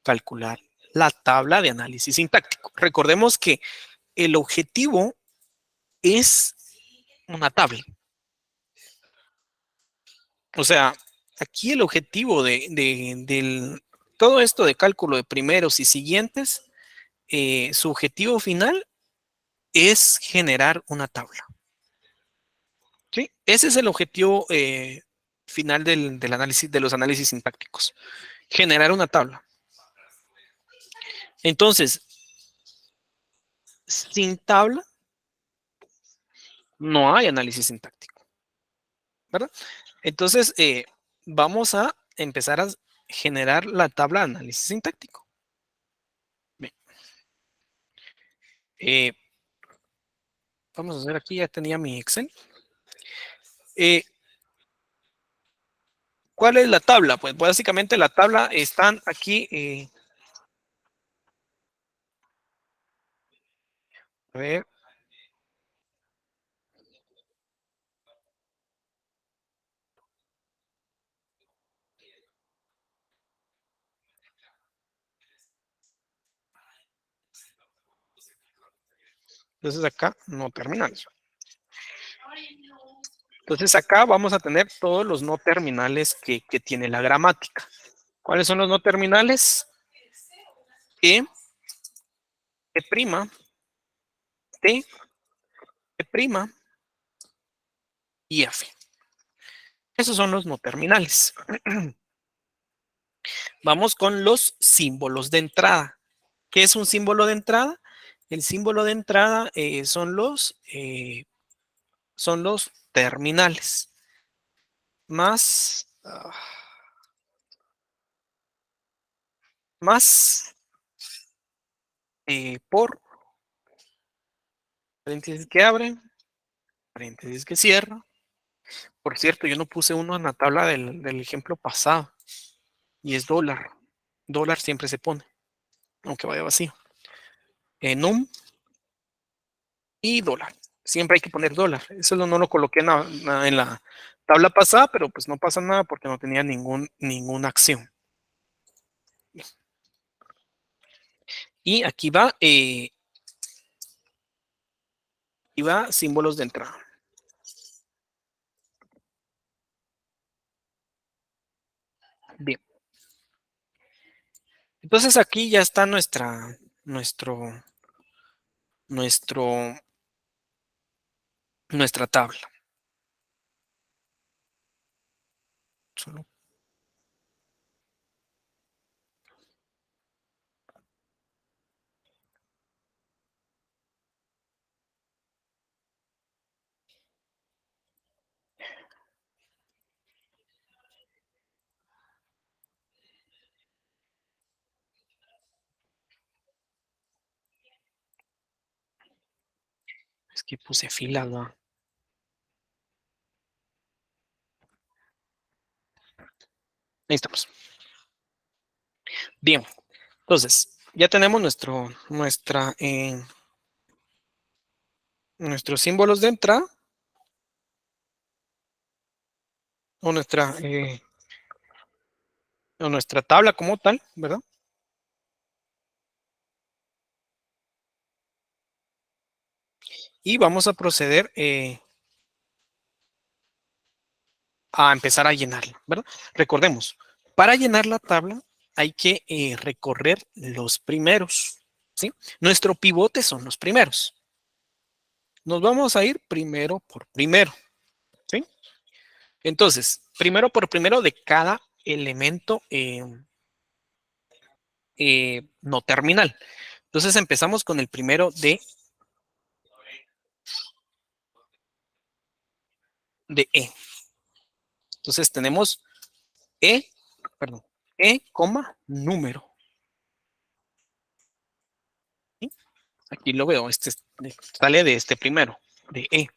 calcular la tabla de análisis sintáctico. Recordemos que el objetivo es una tabla. O sea, aquí el objetivo del todo esto de cálculo de primeros y siguientes, su objetivo final es generar una tabla. ¿Sí? Ese es el objetivo final del análisis, de los análisis sintácticos. Generar una tabla. Entonces, sin tabla, no hay análisis sintáctico, ¿verdad? Entonces, vamos a empezar a generar la tabla de análisis sintáctico. Bien. Vamos a hacer aquí, ya tenía mi Excel. ¿Cuál es la tabla? Pues básicamente la tabla están aquí. A ver. Entonces acá no terminales. Entonces acá vamos a tener todos los no terminales que tiene la gramática. ¿Cuáles son los no terminales? E, E prima, T, E prima y F. Esos son los no terminales. Vamos con los símbolos de entrada. ¿Qué es un símbolo de entrada? El símbolo de entrada son los terminales. Más por paréntesis que abre, paréntesis que cierra. Por cierto, yo no puse uno en la tabla del ejemplo pasado y es dólar. Dólar siempre se pone, aunque vaya vacío. Num y dólar. Siempre hay que poner dólar. Eso no lo coloqué en la tabla pasada, pero pues no pasa nada porque no tenía ninguna acción. Y aquí va símbolos de entrada. Bien. Entonces aquí ya está nuestra tabla. Solo es que puse fila, ¿no? Ahí estamos. Bien. Entonces, ya tenemos nuestros símbolos de entrada o nuestra tabla como tal, ¿verdad? Y vamos a proceder a empezar a llenarla, ¿verdad? Recordemos, para llenar la tabla hay que recorrer los primeros, ¿sí? Nuestro pivote son los primeros. Nos vamos a ir primero por primero, ¿sí? Entonces, primero por primero de cada elemento no terminal. Entonces empezamos con el primero de E. Entonces tenemos E, perdón, E, número. ¿Sí? Aquí lo veo, sale de este primero. de E.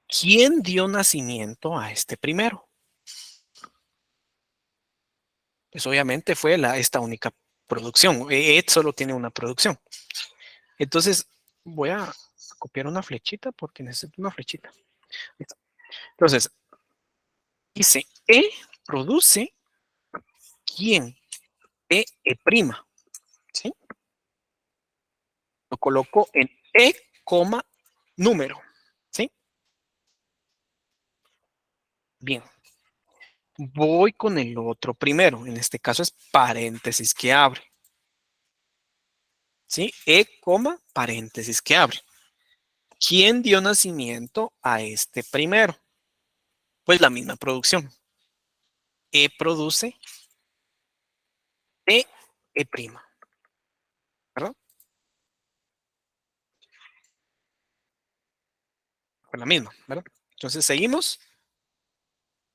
¿Quién dio nacimiento a este primero? Pues obviamente fue esta única producción. E solo tiene una producción. Entonces voy a copiar una flechita porque necesito una flechita. Entonces, dice E produce ¿quién? E, E'. ¿Sí? Lo coloco en E, número. ¿Sí? Bien. Voy con el otro primero. En este caso es paréntesis que abre. ¿Sí? E, paréntesis que abre. ¿Quién dio nacimiento a este primero? Pues la misma producción. E produce E, E'. ¿Verdad? Pues la misma, ¿verdad? Entonces seguimos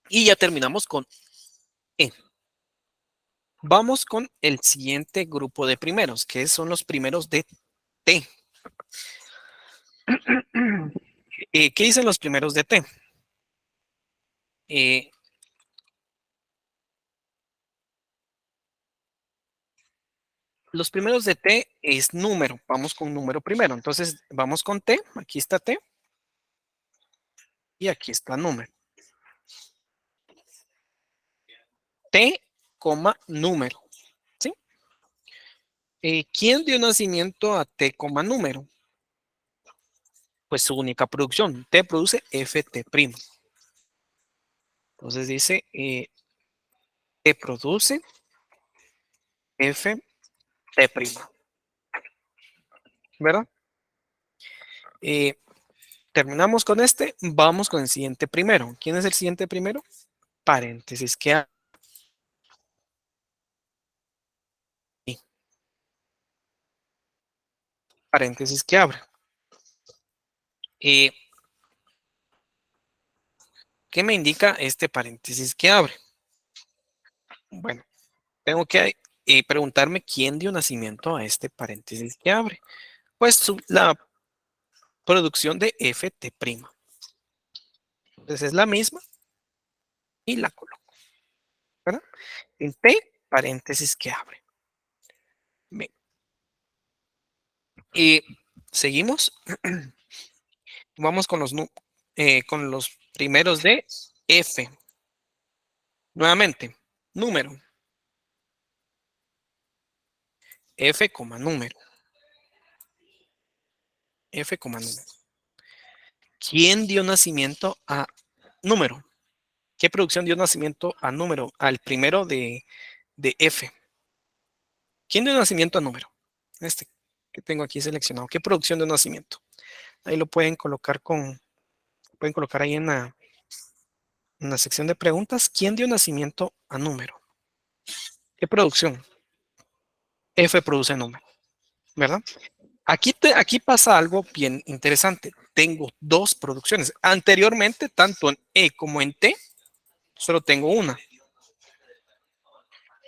y ya terminamos con E. Vamos con el siguiente grupo de primeros, que son los primeros de T. ¿Qué dicen los primeros de T? Eh, los primeros de T es número. Vamos con número primero. Entonces, vamos con T. Aquí está T. Y aquí está número. T, número. ¿Sí? ¿Quién dio nacimiento a T, número? Pues su única producción. T produce FT'. Entonces dice, T produce FT'. ¿Verdad? Terminamos con este. Vamos con el siguiente primero. ¿Quién es el siguiente primero? Paréntesis que abre. Paréntesis que abre. ¿Qué me indica este paréntesis que abre? Bueno, tengo que preguntarme quién dio nacimiento a este paréntesis que abre. Pues la producción de FT'. Entonces es la misma y la coloco, ¿verdad? En T, paréntesis que abre. Bien. Y seguimos. Vamos con los primeros de F. Nuevamente, número. F, número. F, número. ¿Quién dio nacimiento a número? ¿Qué producción dio nacimiento a número? Al primero de F. ¿Quién dio nacimiento a número? Este que tengo aquí seleccionado. ¿Qué producción dio nacimiento? Ahí lo pueden colocar ahí en la sección de preguntas. ¿Quién dio nacimiento a número? ¿Qué producción? F produce número, ¿verdad? Aquí pasa algo bien interesante. Tengo dos producciones. Anteriormente, tanto en E como en T, solo tengo una.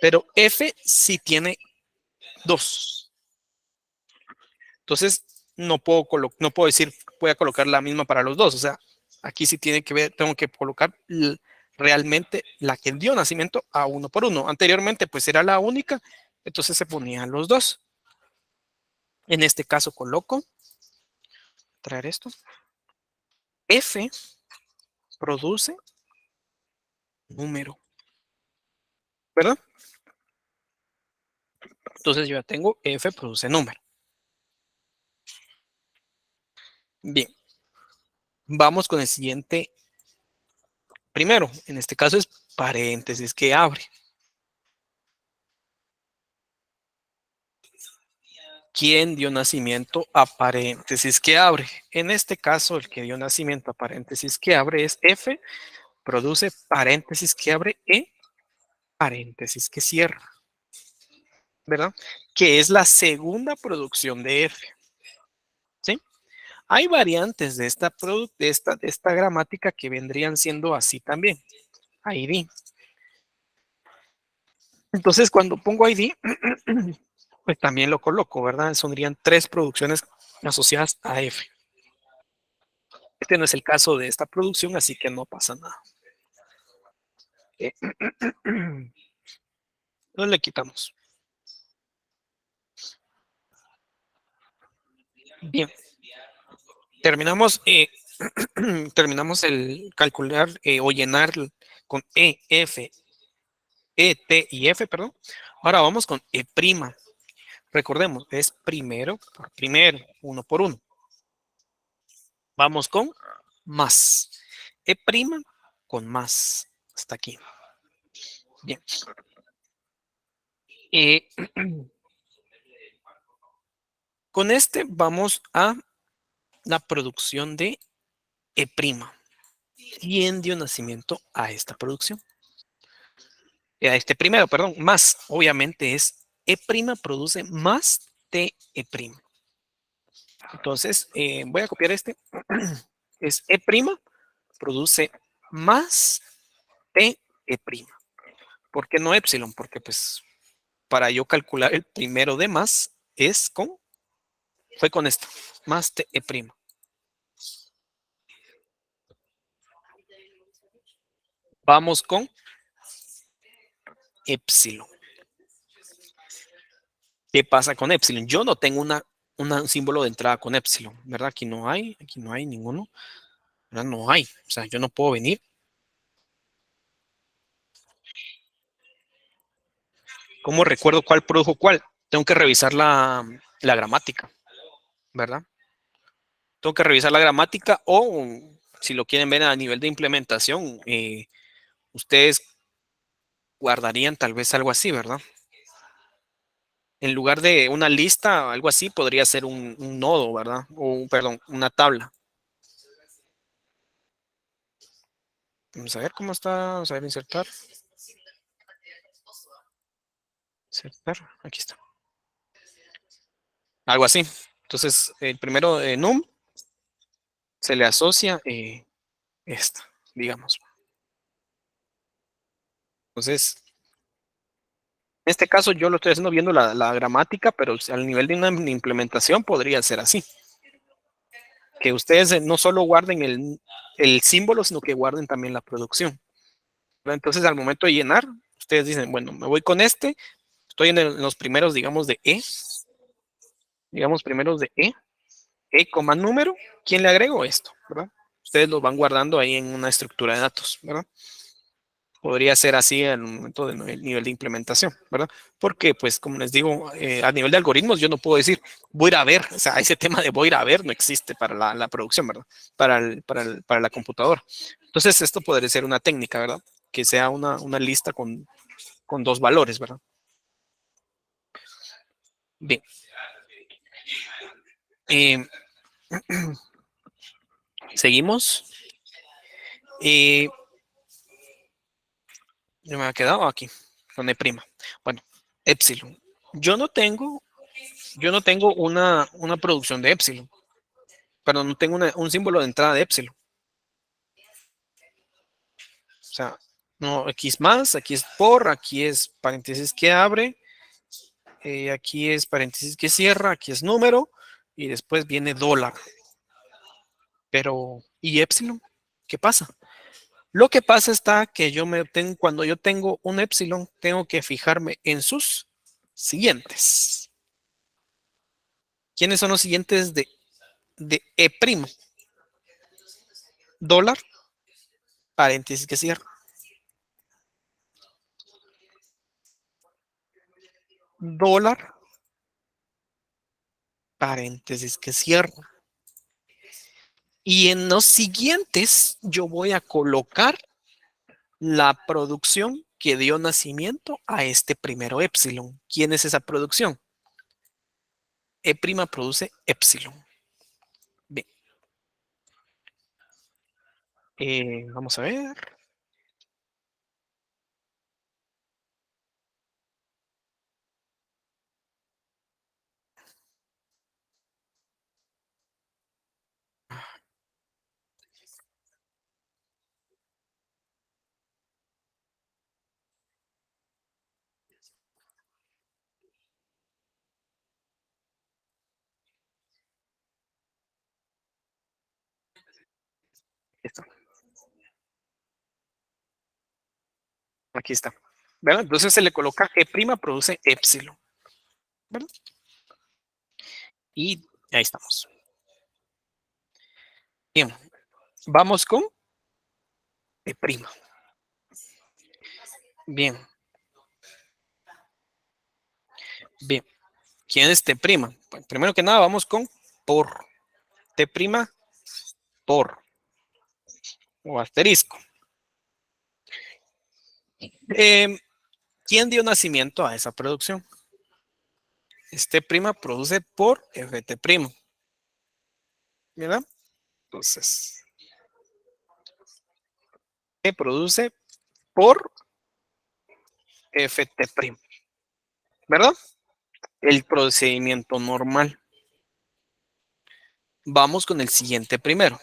Pero F sí tiene dos. Entonces, no puedo decir, voy a colocar la misma para los dos. O sea, aquí sí tiene que ver, tengo que colocar realmente la que dio nacimiento a uno por uno. Anteriormente, pues era la única, entonces se ponían los dos. En este caso, coloco, traer esto. F produce número, ¿verdad? Entonces yo ya tengo F produce número. Bien, vamos con el siguiente primero. En este caso es paréntesis que abre. ¿Quién dio nacimiento a paréntesis que abre? En este caso, el que dio nacimiento a paréntesis que abre es F, produce paréntesis que abre E, paréntesis que cierra, ¿verdad? Que es la segunda producción de F, ¿sí? Hay variantes de esta gramática que vendrían siendo así también. ID. Entonces, cuando pongo ID, pues también lo coloco, ¿verdad? Son tres producciones asociadas a F. Este no es el caso de esta producción, así que no pasa nada. Eh, no le quitamos. Bien, terminamos, terminamos el calcular o llenar con E, F, E, T y F, perdón. Ahora vamos con E'. Recordemos, es primero por primero, uno por uno. Vamos con más. E' con más. Hasta aquí. Bien. Eh, con este vamos a la producción de E'. ¿Quién dio nacimiento a esta producción? A este primero, perdón, más. Obviamente es E' produce más TE'. Entonces, voy a copiar este. Es E' produce más TE'. ¿Por qué no epsilon? Porque pues para yo calcular el primero de más es fue con esto, más TE'. Vamos con epsilon. ¿Qué pasa con epsilon? Yo no tengo un símbolo de entrada con epsilon, ¿verdad? Aquí no hay ninguno, ¿verdad? No hay, o sea, yo no puedo venir. ¿Cómo recuerdo cuál produjo cuál? Tengo que revisar la gramática, ¿verdad? Tengo que revisar la gramática o si lo quieren ver a nivel de implementación, ustedes guardarían tal vez algo así, ¿verdad? En lugar de una lista, algo así, podría ser un nodo, ¿verdad? Perdón, una tabla. Vamos a ver cómo está. Vamos a ver, insertar. Insertar. Aquí está. Algo así. Entonces, el primero de num se le asocia esta, digamos. Entonces, en este caso yo lo estoy haciendo viendo la gramática, pero al nivel de una implementación podría ser así. Que ustedes no solo guarden el símbolo, sino que guarden también la producción. Entonces, al momento de llenar, ustedes dicen, bueno, me voy con este, estoy en los primeros, digamos, de digamos, primeros de coma número, ¿quién le agrego esto? ¿Verdad? Ustedes lo van guardando ahí en una estructura de datos, ¿verdad? Podría ser así al momento del nivel de implementación, ¿verdad? Porque, pues, como les digo, a nivel de algoritmos, yo no puedo decir, voy a ir a ver, o sea, ese tema de voy a ir a ver no existe para la producción, ¿verdad? Para la computadora. Entonces, esto podría ser una técnica, ¿verdad? Que sea una lista con dos valores, ¿verdad? Bien. Eh, seguimos. Eh, yo me ha quedado aquí, con E'. Bueno, epsilon. Yo no tengo, yo no tengo una producción de epsilon, pero no tengo un símbolo de entrada de epsilon. O sea, no, aquí es más, aquí es por, aquí es paréntesis que abre, aquí es paréntesis que cierra, aquí es número y después viene dólar. Pero, ¿y epsilon? ¿Qué pasa? Lo que pasa está que cuando yo tengo un epsilon, tengo que fijarme en sus siguientes. ¿Quiénes son los siguientes de E'? Dólar, paréntesis que cierra. Dólar, paréntesis que cierra. Y en los siguientes yo voy a colocar la producción que dio nacimiento a este primero epsilon. ¿Quién es esa producción? E' produce epsilon. Bien, vamos a ver. está. Aquí está. ¿Verdad? Entonces se le coloca E' produce épsilon. ¿Verdad? Y ahí estamos. Bien. Vamos con E'. Bien. Bien. ¿Quién es T'? Bueno, primero que nada, vamos con por. T' por. O asterisco. ¿Quién dio nacimiento a esa producción? Este prima produce por Ft'. ¿Verdad? Entonces, E produce por Ft'. ¿Verdad? El procedimiento normal. Vamos con el siguiente primero.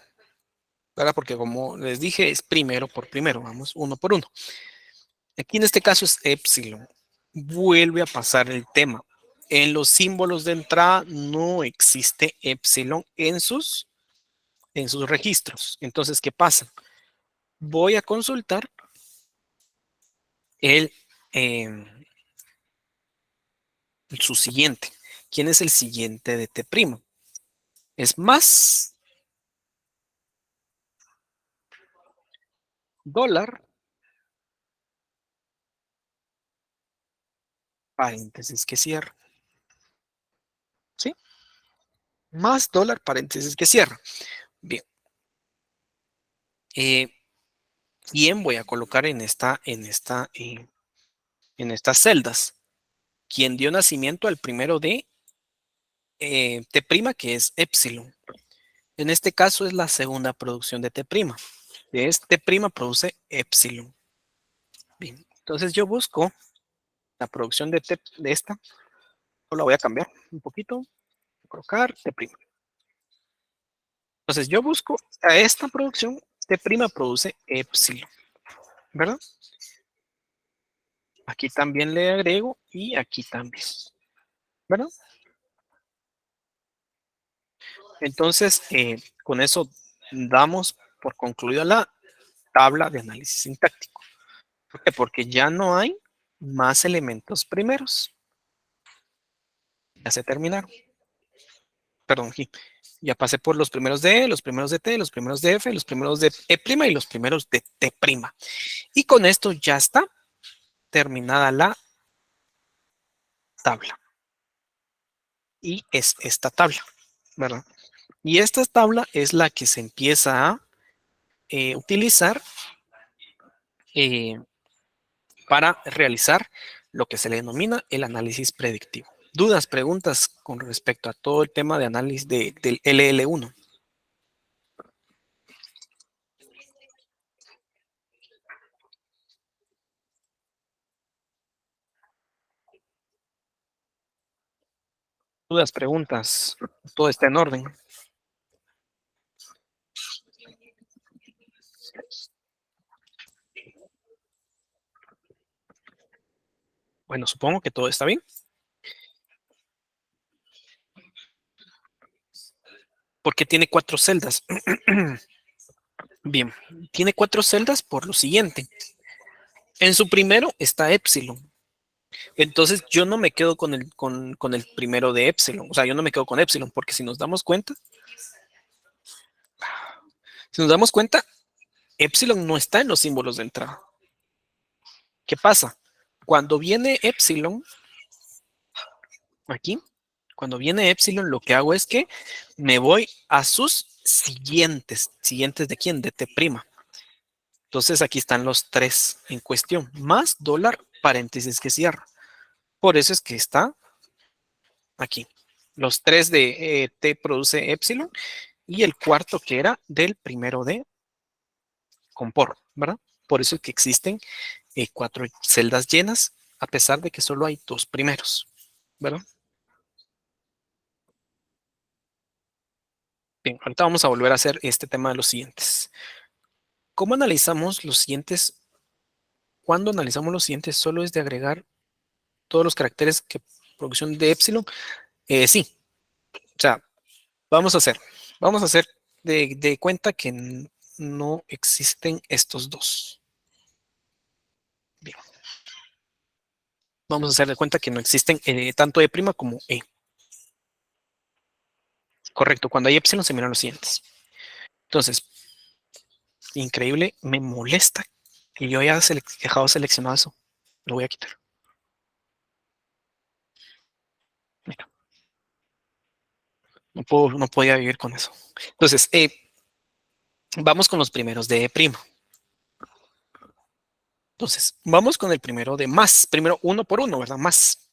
¿Verdad? Porque como les dije, es primero por primero. Vamos uno por uno. Aquí en este caso es epsilon. Vuelve a pasar el tema. En los símbolos de entrada no existe epsilon en sus registros. Entonces, ¿qué pasa? Voy a consultar el, eh, su siguiente. ¿Quién es el siguiente de T'? Es más dólar, paréntesis que cierra. ¿Sí? Más dólar, paréntesis que cierra. Bien. ¿Quién voy a colocar en estas celdas? ¿Quién dio nacimiento al primero de T', que es epsilon? En este caso es la segunda producción de T'. Es T' produce epsilon. Bien, entonces yo busco la producción de esta. Yo la voy a cambiar un poquito. Colocar T'. Entonces yo busco a esta producción. T' produce epsilon. ¿Verdad? Aquí también le agrego y aquí también. ¿Verdad? Entonces, con eso damos por concluida la tabla de análisis sintáctico. ¿Por qué? Porque ya no hay más elementos primeros. Ya se terminaron. Perdón, aquí. Ya pasé por los primeros de E, los primeros de T, los primeros de F, los primeros de E' y los primeros de T'. Y con esto ya está terminada la tabla. Y es esta tabla, ¿verdad? Y esta tabla es la que se empieza a utilizar eh, para realizar lo que se le denomina el análisis predictivo. ¿Dudas, preguntas con respecto a todo el tema de análisis del LL1? ¿Dudas, preguntas? Todo está en orden. Bueno, supongo que todo está bien. Porque tiene 4 celdas. Bien, tiene 4 celdas por lo siguiente. En su primero está epsilon. Entonces yo no me quedo con el primero de epsilon. O sea, yo no me quedo con epsilon porque si nos damos cuenta, epsilon no está en los símbolos de entrada. ¿Qué pasa? Cuando viene epsilon, aquí, cuando viene epsilon, lo que hago es que me voy a sus siguientes. ¿Siguientes de quién? De T'. Entonces aquí están los 3 en cuestión, más dólar, paréntesis que cierra. Por eso es que está aquí. Los 3 de T produce epsilon y el cuarto que era del primero de compor, ¿verdad? Por eso es que existen 4 celdas llenas, a pesar de que solo hay 2 primeros, ¿verdad? Bien, ahorita vamos a volver a hacer este tema de los siguientes. ¿Cómo analizamos los siguientes? Cuando analizamos los siguientes, solo es de agregar todos los caracteres que producción de epsilon. Sí, o sea, vamos a hacer de cuenta que no existen estos dos. Bien. Vamos a hacer de cuenta que no existen tanto E' como E. Correcto, cuando hay epsilon se miran los siguientes. Entonces, increíble, me molesta que yo haya dejado seleccionado eso. Lo voy a quitar. Mira, no podía vivir con eso. Entonces, vamos con los primeros de E'. Entonces, vamos con el primero de más. Primero, uno por uno, ¿verdad? Más.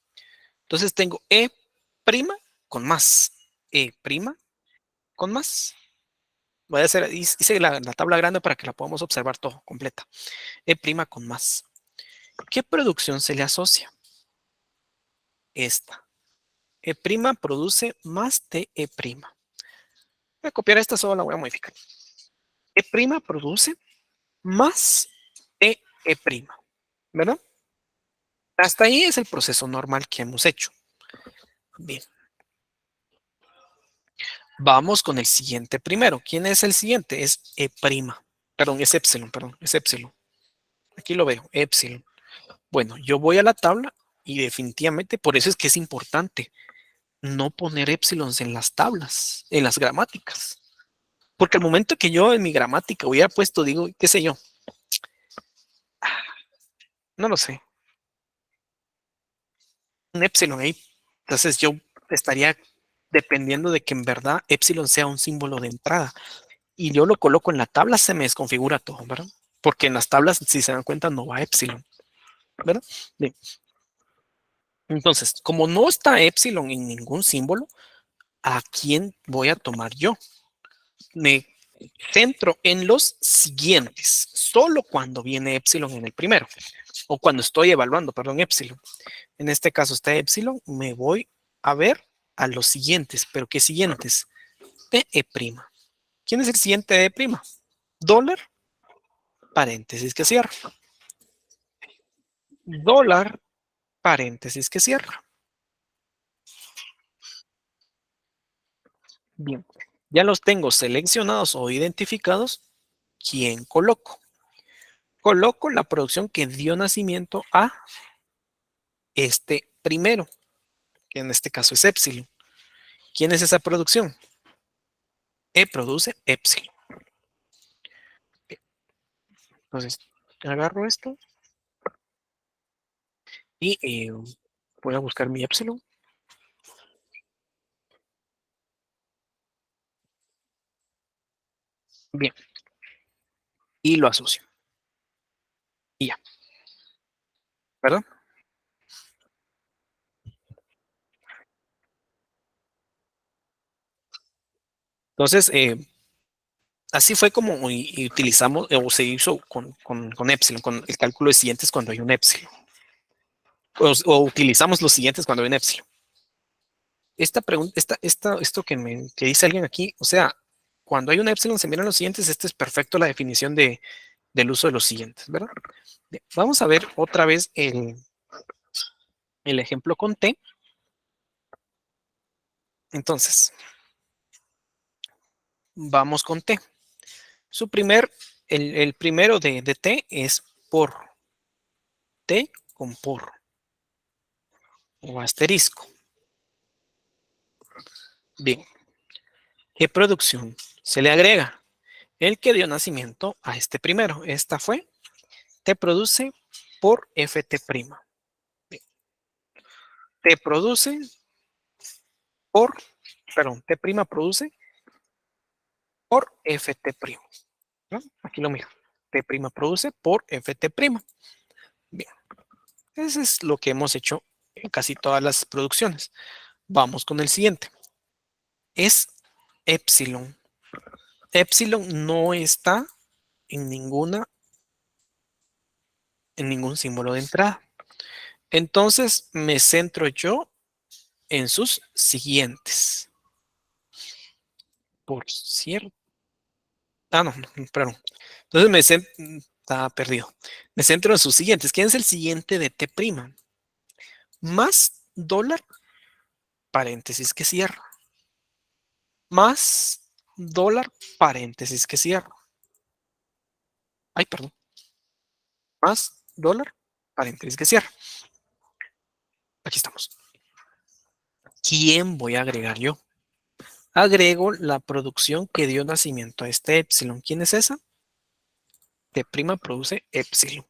Entonces, tengo E' con más. E' con más. Voy a hacer, hice la tabla grande para que la podamos observar todo, completa. E' con más. ¿Qué producción se le asocia? Esta. E' produce más de E'. Voy a copiar esta, solo la voy a modificar. E' produce más de E'. ¿Verdad? Hasta ahí es el proceso normal que hemos hecho. Bien. Vamos con el siguiente primero. ¿Quién es el siguiente? Es E'. Perdón, es epsilon, perdón, es epsilon. Aquí lo veo, epsilon. Bueno, yo voy a la tabla y definitivamente por eso es que es importante no poner epsilons en las tablas, en las gramáticas. Porque al momento que yo en mi gramática hubiera puesto, digo, qué sé yo, no lo sé, un epsilon ahí. Entonces yo estaría dependiendo de que en verdad epsilon sea un símbolo de entrada. Y yo lo coloco en la tabla, se me desconfigura todo, ¿verdad? Porque en las tablas, si se dan cuenta, no va epsilon, ¿verdad? Bien. Entonces, como no está epsilon en ningún símbolo, ¿a quién voy a tomar yo? Me centro en los siguientes, solo cuando viene epsilon en el primero, o cuando estoy evaluando, perdón, epsilon. En este caso está epsilon, me voy a ver a los siguientes, pero ¿qué siguientes? De E'. ¿Quién es el siguiente de E'? Dólar, paréntesis que cierra. Dólar, paréntesis que cierra. Bien, ya los tengo seleccionados o identificados. ¿Quién coloco? Coloco la producción que dio nacimiento a este primero, que en este caso es epsilon. ¿Quién es esa producción? E produce epsilon. Bien, entonces, agarro esto y voy a buscar mi epsilon. Bien, y lo asocio. Y ya, ¿verdad? Entonces, así fue como y utilizamos o se hizo con epsilon, con el cálculo de siguientes cuando hay un epsilon. O utilizamos los siguientes cuando hay un epsilon. Esta pregunta, esto que dice alguien aquí, o sea, cuando hay un epsilon se miran los siguientes, este es perfecto la definición del uso de los siguientes, ¿verdad? Bien, vamos a ver otra vez el ejemplo con T. Entonces, vamos con T. El primero de T es por. T con por o asterisco. Bien, ¿qué producción se le agrega? El que dio nacimiento a este primero. Esta fue T produce por FT'. Bien, T produce por, perdón, T' produce por FT'. ¿No? Aquí lo miro. T' produce por FT'. Bien, eso es lo que hemos hecho en casi todas las producciones. Vamos con el siguiente. Es epsilon. Epsilon no está en en ningún símbolo de entrada. Entonces me centro yo en sus siguientes. Por cierto. Ah, no, perdón. Entonces estaba perdido. Me centro en sus siguientes. ¿Quién es el siguiente de T'? Más dólar, paréntesis que cierra. Más dólar, paréntesis que cierra. Ay, perdón. Más dólar, paréntesis que cierra. Aquí estamos. ¿Quién voy a agregar yo? Agrego la producción que dio nacimiento a este epsilon. ¿Quién es esa? T' produce epsilon.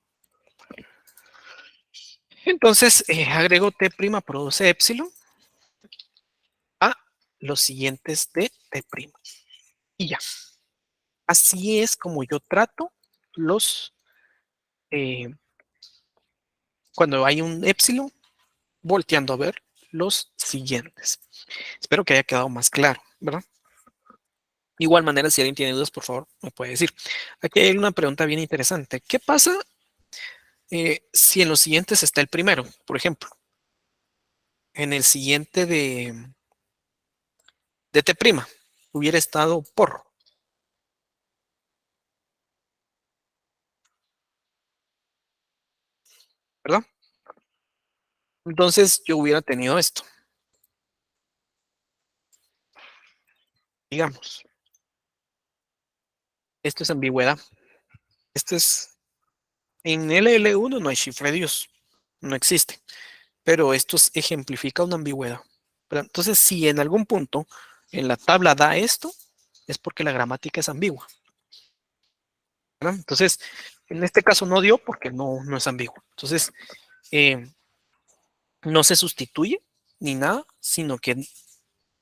Entonces, agrego T' produce epsilon a los siguientes de T'. Y ya. Así es como yo trato los, eh, cuando hay un epsilon, volteando a ver los siguientes. Espero que haya quedado más claro, ¿verdad? De igual manera, si alguien tiene dudas, por favor, me puede decir. Aquí hay una pregunta bien interesante. ¿Qué pasa si en los siguientes está el primero? Por ejemplo, en el siguiente de T' hubiera estado por, ¿verdad? Entonces yo hubiera tenido esto, digamos. Esto es ambigüedad. Esto es, en LL1 no hay cifra de Dios, no existe, pero esto ejemplifica una ambigüedad. ¿Verdad? Entonces, si en algún punto en la tabla da esto, es porque la gramática es ambigua. ¿Verdad? Entonces, en este caso no dio porque no es ambiguo. Entonces, eh, no se sustituye ni nada, sino que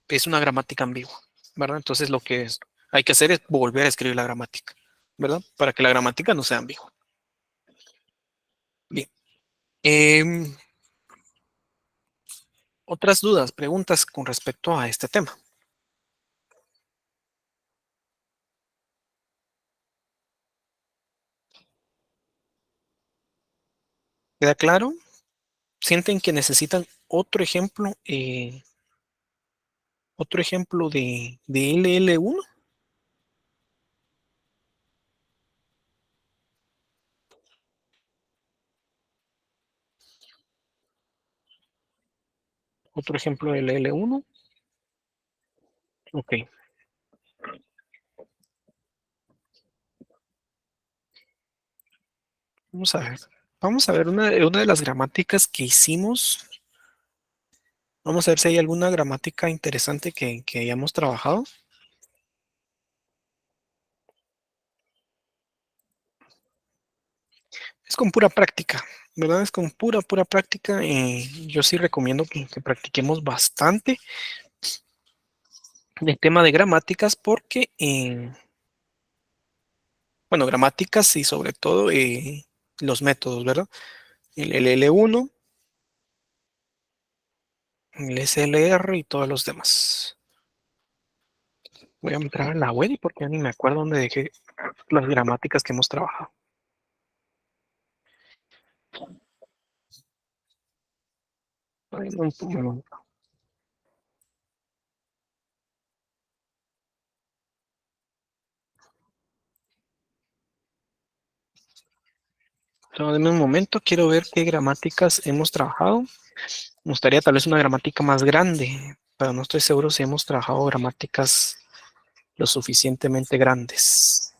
es una gramática ambigua, ¿verdad? Entonces, lo que hay que hacer es volver a escribir la gramática, ¿verdad? Para que la gramática no sea ambigua. Bien. Em, Otras dudas, preguntas con respecto a este tema. ¿Queda claro? ¿Sienten que necesitan otro ejemplo de LL1? ¿Otro ejemplo de LL1? Ok, vamos a ver. Vamos a ver una de las gramáticas que hicimos. Vamos a ver si hay alguna gramática interesante que hayamos trabajado. Es con pura práctica, ¿verdad? Es con pura práctica. Yo sí recomiendo que practiquemos bastante el tema de gramáticas porque, bueno, gramáticas y sobre todo los métodos, ¿verdad? El LL1, el SLR y todos los demás. Voy a entrar a la web porque ya ni me acuerdo dónde dejé las gramáticas que hemos trabajado. Ay, solo denme un momento, quiero ver qué gramáticas hemos trabajado. Me gustaría tal vez una gramática más grande, pero no estoy seguro si hemos trabajado gramáticas lo suficientemente grandes.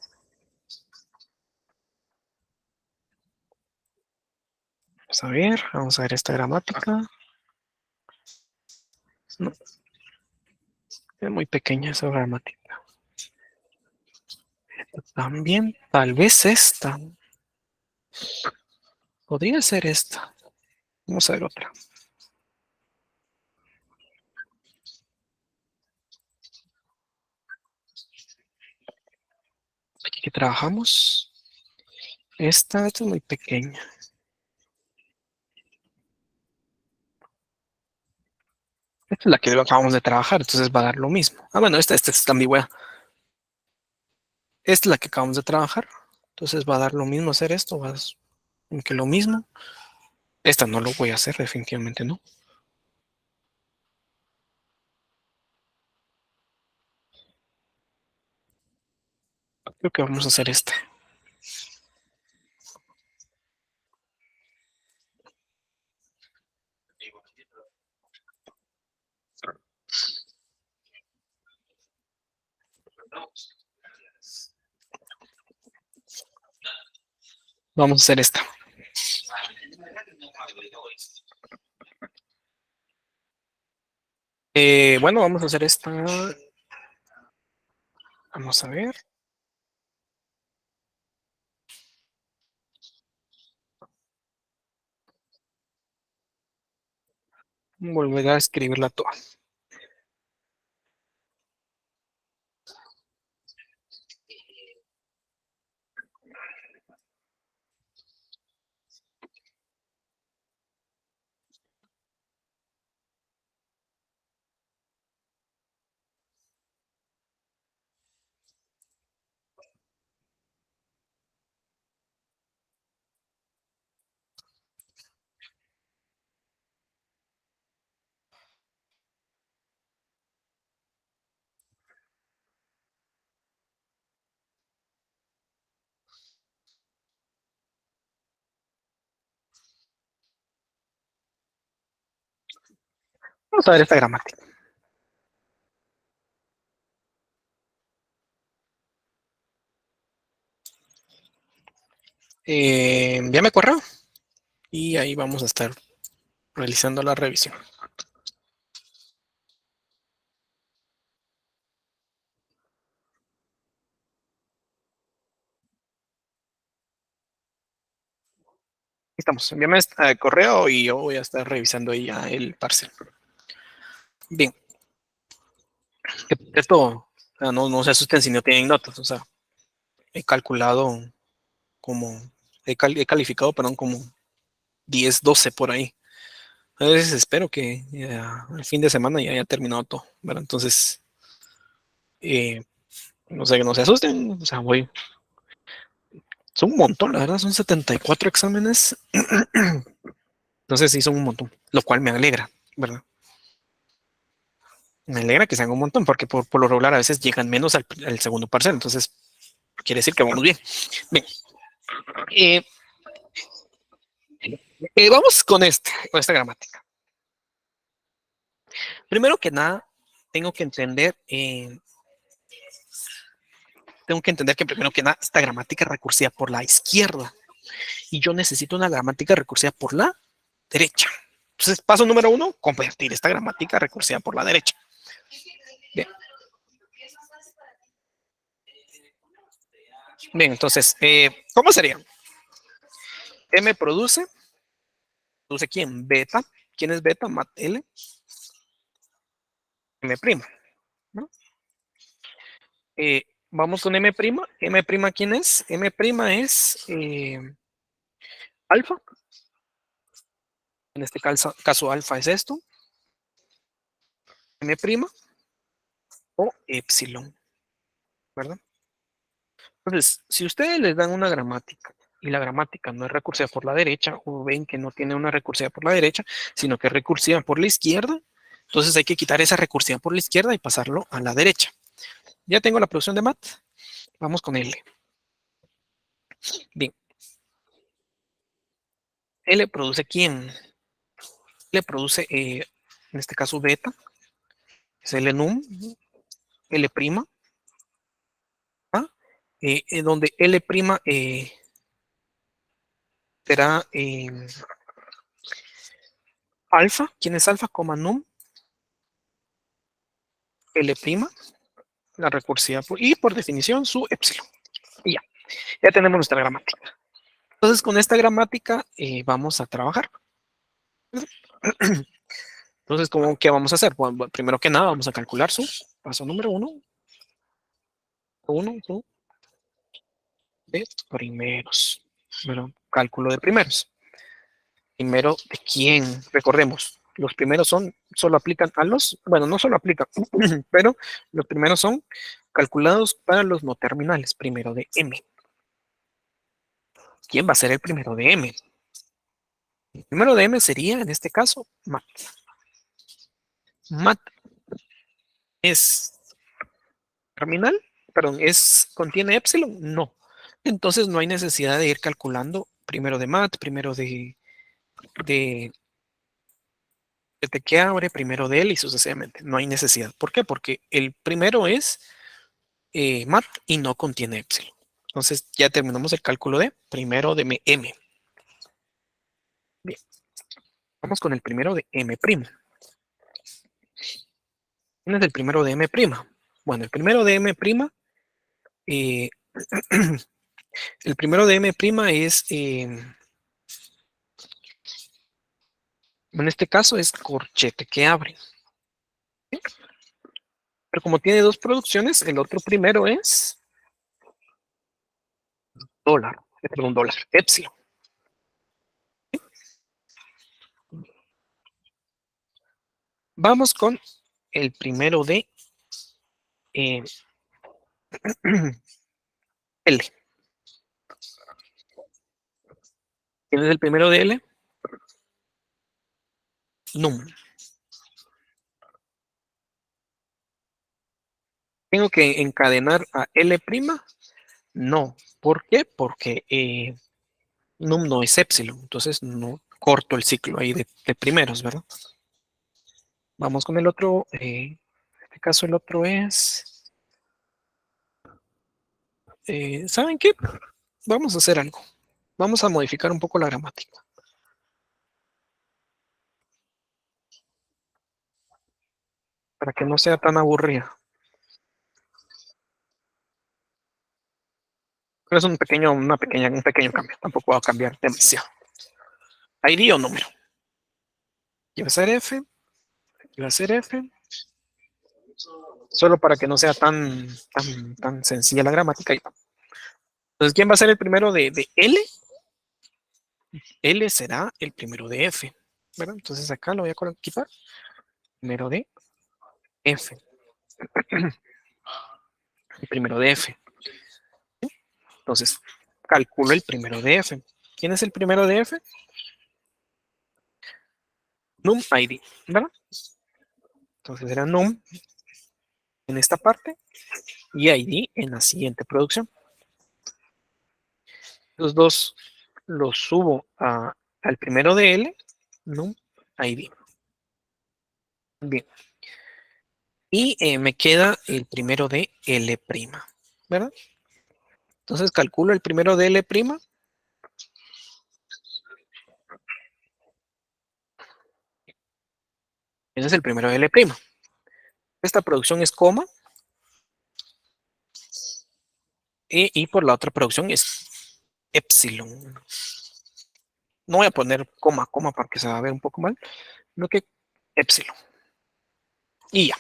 Vamos a ver esta gramática. No, es muy pequeña esa gramática. También, tal vez esta. Podría ser esta. Vamos a ver otra. Aquí que trabajamos. Esta es muy pequeña. Esta es la que acabamos de trabajar, entonces va a dar lo mismo. Ah, bueno, esta es ambigüedad. Esta es la que acabamos de trabajar. Entonces va a dar lo mismo hacer esto, aunque lo mismo. Esta no lo voy a hacer, definitivamente no. Creo que vamos a hacer esta. Vamos a hacer esta. Bueno, vamos a hacer esta. Vamos a ver. Volver a escribirla toda. Vamos a ver esta gramática. Envíame correo y ahí vamos a estar realizando la revisión. Estamos, envíame este correo y yo voy a estar revisando ahí ya el parcial. Bien. Esto, no se asusten si no tienen notas, o sea, he calculado como, he calificado, perdón, como 10, 12 por ahí. A veces espero que el fin de semana ya haya terminado todo, ¿verdad? Entonces, eh, no sé, que no se asusten, o sea, son un montón, la verdad, son 74 exámenes, entonces sí son un montón, lo cual me alegra, ¿verdad? Me alegra que sean un montón, porque por lo regular a veces llegan menos al segundo parcial, entonces quiere decir que vamos bien. Bien, eh, vamos con esta gramática. Primero que nada, tengo que entender que primero que nada esta gramática es recursiva por la izquierda y yo necesito una gramática recursiva por la derecha. Entonces, paso número 1, convertir esta gramática recursiva por la derecha. Bien, bien entonces, ¿cómo sería? M produce ¿quién? Beta. ¿Quién es beta? Mat L. M prima. ¿No? Vamos con M prima. M prima, ¿quién es? M prima es alfa. En este caso alfa es esto. M prima o epsilon, ¿verdad? Entonces, si ustedes les dan una gramática y la gramática no es recursiva por la derecha o ven que no tiene una recursiva por la derecha, sino que es recursiva por la izquierda, entonces hay que quitar esa recursiva por la izquierda y pasarlo a la derecha. Ya tengo la producción de mat. Vamos con L. Bien. L produce ¿quién? L produce, en este caso, beta. Es L num, L prima. ¿Ah? Donde L prima será alfa. ¿Quién es alfa? Coma num. L prima. La recursiva y por definición su epsilon. Y ya tenemos nuestra gramática. Entonces, con esta gramática vamos a trabajar. Entonces, ¿qué vamos a hacer? Bueno, primero que nada, vamos a calcular su paso número 1. Su de primeros. Bueno, cálculo de primeros. Primero, ¿de quién? Recordemos, los primeros solo aplican bueno, no solo aplican, pero los primeros son calculados para los no terminales. Primero de M. ¿Quién va a ser el primero de M? El primero de M sería, en este caso, mat. Mat es terminal, perdón, contiene epsilon, no. Entonces no hay necesidad de ir calculando primero de mat, primero de que abre, primero de él y sucesivamente. No hay necesidad. ¿Por qué? Porque el primero es mat y no contiene epsilon. Entonces ya terminamos el cálculo de primero de M. Bien, vamos con el primero de M'. ¿Quién es el primero de M'? Bueno, el primero de M', eh, el primero de M' es, en este caso es corchete que abre. Pero como tiene dos producciones, el otro primero es dólar, epsilon. Vamos con el primero de eh, L. ¿Quién es el primero de L? Num. ¿Tengo que encadenar a L'? No. ¿Por qué? Porque num no es epsilon, entonces no corto el ciclo ahí de primeros, ¿verdad? Vamos con el otro. En este caso el otro es... ¿saben qué? Vamos a hacer algo. Vamos a modificar un poco la gramática para que no sea tan aburrida. Pero es un pequeño cambio. Tampoco va a cambiar demasiado. ID o número. Aquí va a ser F. Aquí va a ser F. Solo para que no sea tan sencilla la gramática. Entonces, ¿quién va a ser el primero de L? L será el primero de F, ¿verdad? Entonces acá lo voy a quitar. Primero de F. El primero de F. Entonces, calculo el primero de F. ¿Quién es el primero de F? Num ID, ¿verdad? Entonces será num en esta parte y ID en la siguiente producción. Los dos los subo al primero de L, num ID. Bien. Y me queda el primero de L', ¿verdad? Entonces calculo el primero de L'. Ese es el primero de L'. Esta producción es coma. Y por la otra producción es epsilon. No voy a poner coma porque se va a ver un poco mal. Lo que epsilon. Y ya.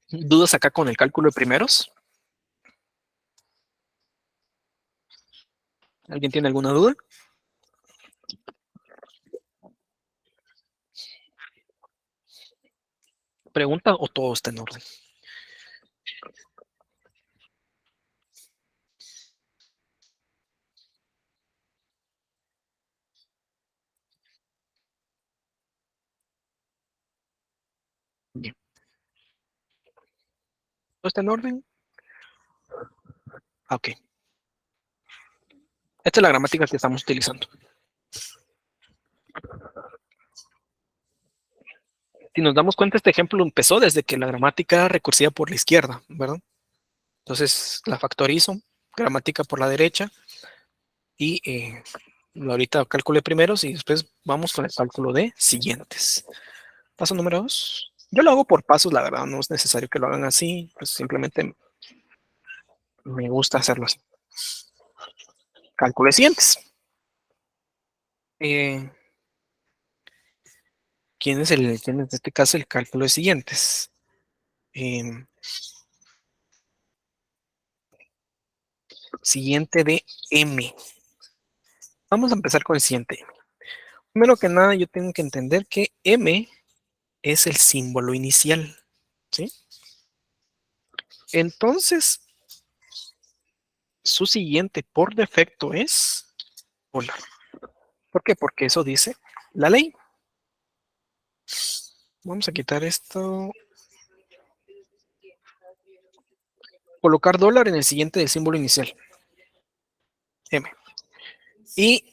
¿Dudas acá con el cálculo de primeros? ¿Alguien tiene alguna duda? ¿Pregunta o todo está en orden? Bien. ¿Todo está en orden? Ok. Esta es la gramática que estamos utilizando. Si nos damos cuenta, este ejemplo empezó desde que la gramática era recursiva por la izquierda, ¿verdad? Entonces la factorizo, gramática por la derecha, y ahorita calculé primeros y después vamos con el cálculo de siguientes. Paso número 2. Yo lo hago por pasos, la verdad, no es necesario que lo hagan así, pues simplemente me gusta hacerlo así. Cálculo de siguientes. ¿Quién es en este caso el cálculo de siguientes? Siguiente de M. Vamos a empezar con el siguiente M. Primero que nada, yo tengo que entender que M es el símbolo inicial, ¿sí? Entonces, su siguiente por defecto es polar. ¿Por qué? Porque eso dice la ley. Vamos a quitar esto. Colocar dólar en el siguiente del símbolo inicial. M. Y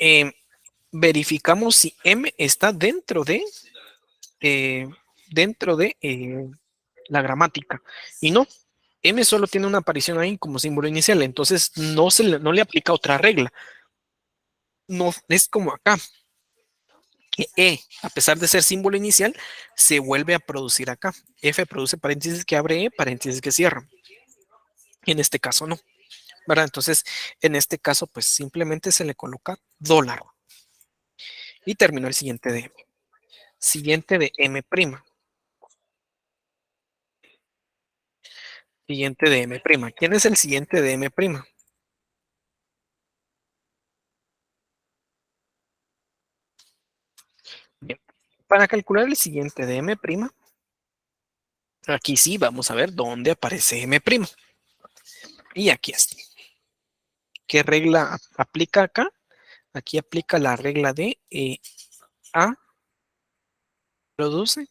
verificamos si M está eh, dentro de la gramática. Y no, M solo tiene una aparición ahí como símbolo inicial, entonces no le aplica otra regla. No es como acá. Que E, a pesar de ser símbolo inicial, se vuelve a producir acá. F produce paréntesis que abre E, paréntesis que cierra. En este caso no, ¿verdad? Entonces, en este caso, pues simplemente se le coloca dólar. Y terminó el siguiente de M. Siguiente de M'. Siguiente de M'. ¿Quién es el siguiente de M'? Bien. Para calcular el siguiente de M', aquí sí vamos a ver dónde aparece M'. Y aquí está. ¿Qué regla aplica acá? Aquí aplica la regla de A produce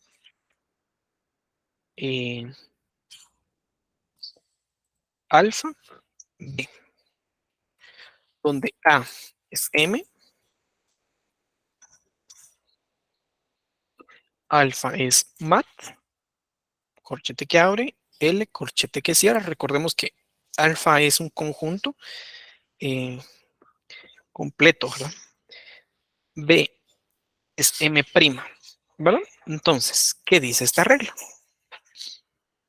eh, alfa B, donde A es M, alfa es mat, corchete que abre, L, corchete que cierra. Recordemos que alfa es un conjunto eh, completo, ¿verdad? B es M', ¿verdad? Entonces, ¿qué dice esta regla?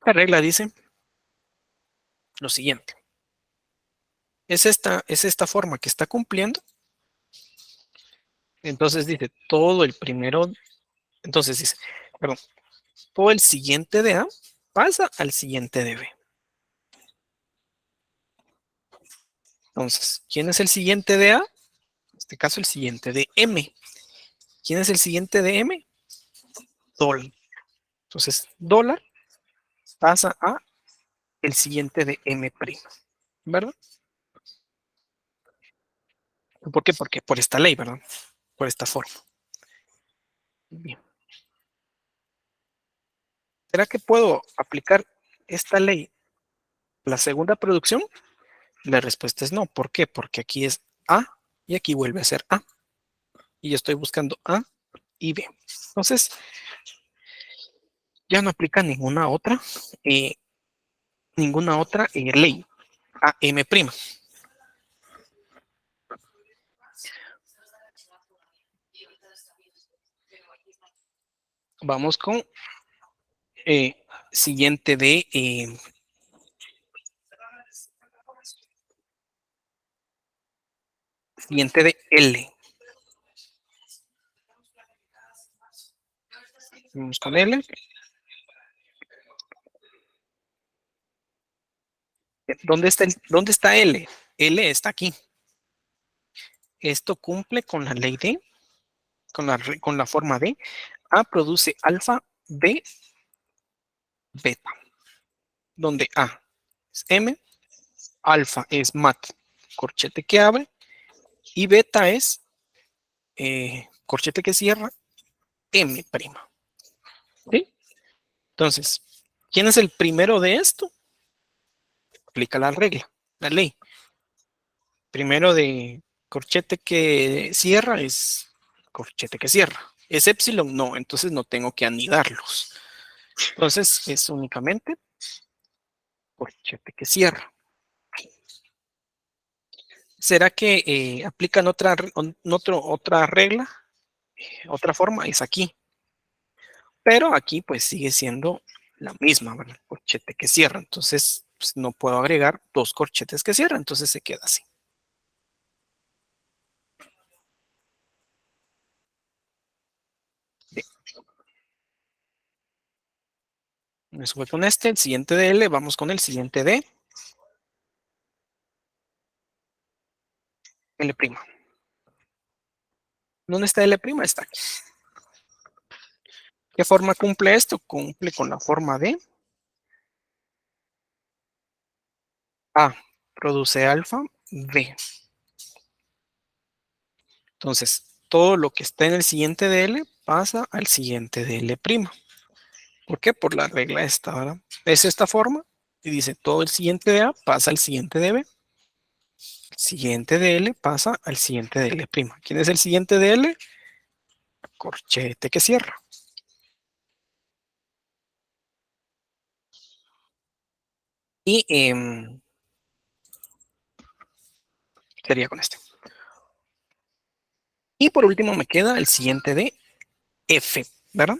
La regla dice lo siguiente. Es esta forma que está cumpliendo. Entonces dice todo el primero, entonces dice, perdón, todo el siguiente de A pasa al siguiente de B. Entonces, ¿quién es el siguiente de A? En este caso, el siguiente de M. ¿Quién es el siguiente de M? Dólar. Entonces, dólar pasa a el siguiente de M', ¿verdad? ¿Por qué? Porque por esta ley, ¿verdad? Por esta forma. Bien. ¿Será que puedo aplicar esta ley a la segunda producción? La respuesta es no. ¿Por qué? Porque aquí es A y aquí vuelve a ser A. Y yo estoy buscando A y B. Entonces, ya no aplica eh, ninguna otra ley a M'. Vamos con eh, siguiente de siguiente de L. Vamos con L. ¿Dónde está L? L está aquí. Esto cumple con la ley de, con la forma de A produce alfa, B, beta. Donde A es M, alfa es mat, corchete que abre, y beta es corchete que cierra, M'. ¿Sí? Entonces, ¿quién es el primero de esto? Aplica la regla, la ley. Primero de corchete que cierra es corchete que cierra. Es epsilon, no, entonces no tengo que anidarlos. Entonces es únicamente corchete que cierra. ¿Será que aplican otra regla? Otra forma es aquí. Pero aquí pues sigue siendo la misma, ¿verdad? Corchete que cierra. Entonces pues, no puedo agregar dos corchetes que cierran. Entonces se queda así. Bien. Eso fue con este. El siguiente de L. Vamos con el siguiente de L'. ¿Dónde está L'? Está aquí. ¿Qué forma cumple esto? Cumple con la forma de A produce alfa, B. Entonces, todo lo que está en el siguiente de L pasa al siguiente de L'. ¿Por qué? Por la regla esta, ¿verdad? Es esta forma y dice todo el siguiente de A pasa al siguiente de B. El siguiente de L pasa al siguiente de L'. ¿Quién es el siguiente de L? Corchete que cierra. Y sería con este. Y por último me queda el siguiente de F, ¿verdad?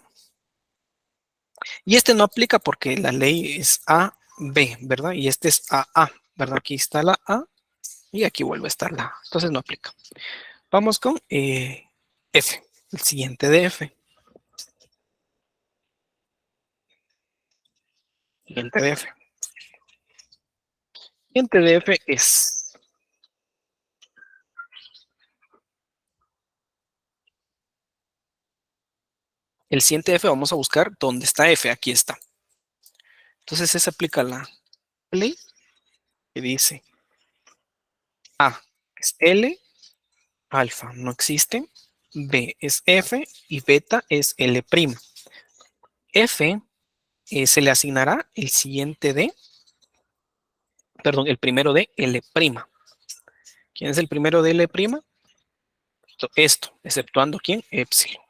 Y este no aplica porque la ley es A, B, ¿verdad? Y este es AA, ¿verdad? Aquí está la A y aquí vuelve a estar la A. Entonces no aplica. Vamos con F, el siguiente de F. Siguiente de F. Siguiente de F es el siguiente F. Vamos a buscar dónde está F. Aquí está. Entonces se aplica la ley que dice A es L, alfa no existe, B es F y beta es L'. F se le asignará el siguiente de, perdón, el primero de L'. ¿Quién es el primero de L'? Esto, exceptuando ¿quién? Epsilon.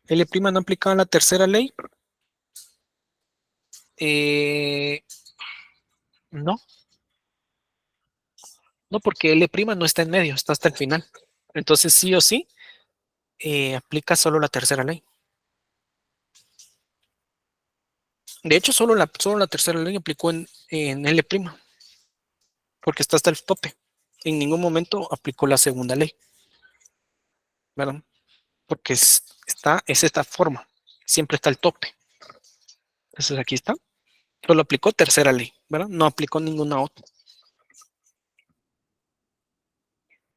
L' no aplicaba la tercera ley. No, no, porque L' no está en medio, está hasta el final. Entonces, sí o sí, aplica solo la tercera ley. De hecho, solo la tercera ley aplicó en L', porque está hasta el tope. En ningún momento aplicó la segunda ley, ¿verdad? Porque es esta forma, siempre está el tope. Entonces aquí está, solo aplicó tercera ley, ¿verdad? No aplicó ninguna otra.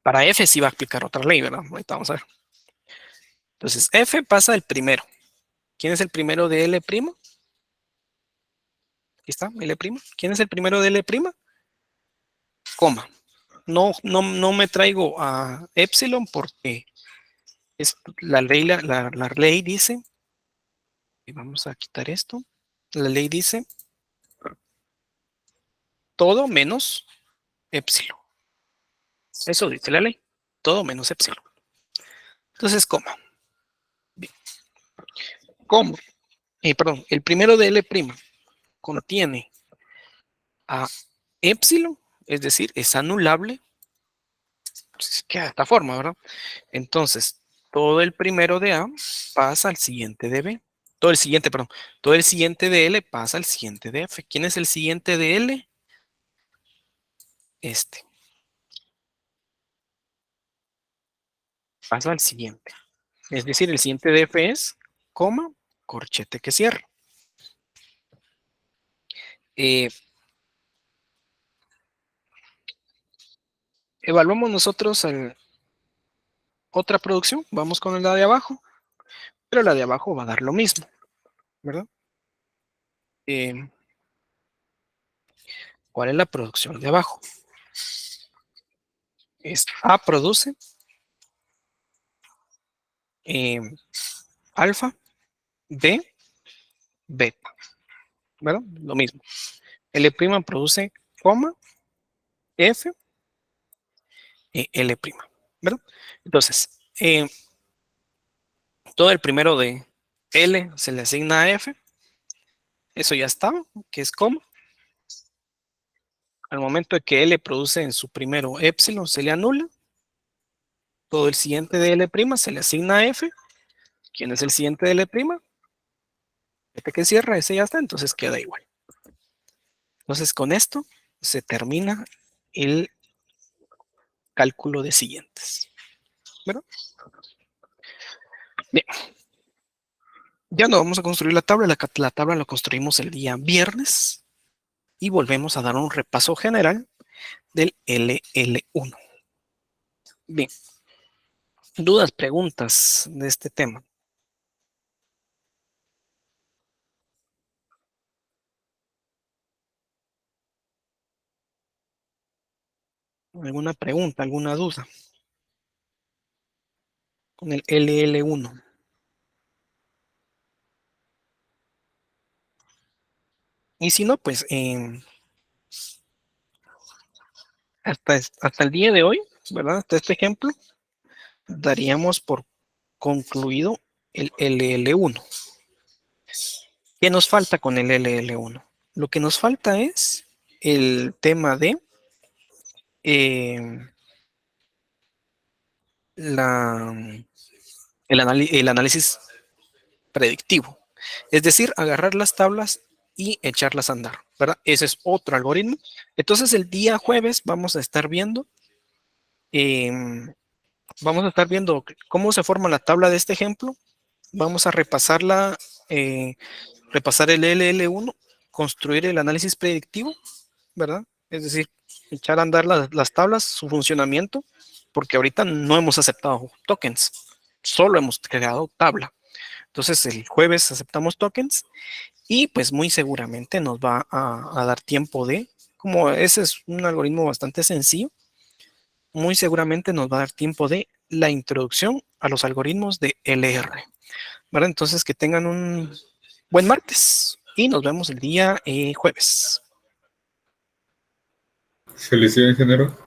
Para F sí va a aplicar otra ley, ¿verdad? Ahorita vamos a ver. Entonces F pasa el primero. ¿Quién es el primero de L'? Aquí está, L'. ¿Quién es el primero de L'? Coma. No me traigo a epsilon porque la ley dice, y vamos a quitar esto, la ley dice todo menos epsilon. Eso dice la ley, todo menos epsilon. Entonces, coma. Bien. ¿Cómo? Perdón, el primero de L' contiene a epsilon, es decir, es anulable, queda de esta forma, ¿verdad? Entonces, todo el primero de A pasa al siguiente de B. Todo el siguiente de L pasa al siguiente de F. ¿Quién es el siguiente de L? Este. Pasa al siguiente. Es decir, el siguiente de F es, coma, corchete que cierra. Evaluamos nosotros otra producción. Vamos con la de abajo. Pero la de abajo va a dar lo mismo, ¿verdad? ¿Cuál es la producción de abajo? Es A produce alfa, B, beta, ¿verdad? Lo mismo. L' produce coma, F, L', ¿verdad? Entonces, todo el primero de L se le asigna a F. Eso ya está, que es coma. Al momento de que L produce en su primero epsilon, se le anula. Todo el siguiente de L' se le asigna a F. ¿Quién es el siguiente de L'? Este que cierra, ese ya está, entonces queda igual. Entonces con esto se termina el cálculo de siguientes. ¿Verdad? Bien. Ya no vamos a construir la tabla. La tabla la construimos el día viernes. Y volvemos a dar un repaso general del LL1. Bien. ¿Dudas, preguntas de este tema? ¿Alguna pregunta, alguna duda? Con el LL1. Y si no, pues hasta el día de hoy, ¿verdad? Hasta este ejemplo, daríamos por concluido el LL1. ¿Qué nos falta con el LL1? Lo que nos falta es el tema de el análisis predictivo. Es decir, agarrar las tablas y echarlas a andar, ¿verdad? Ese es otro algoritmo. Entonces, el día jueves vamos a estar viendo cómo se forma la tabla de este ejemplo. Vamos a repasarla, repasar el LL1, construir el análisis predictivo, ¿verdad? Es decir, echar a andar las tablas, su funcionamiento, porque ahorita no hemos aceptado tokens, solo hemos creado tabla. Entonces, el jueves aceptamos tokens y pues muy seguramente nos va a dar tiempo de, como ese es un algoritmo bastante sencillo, muy seguramente nos va a dar tiempo de la introducción a los algoritmos de LR. ¿Verdad? Entonces, que tengan un buen martes y nos vemos el día jueves. Felicidades, ingeniero.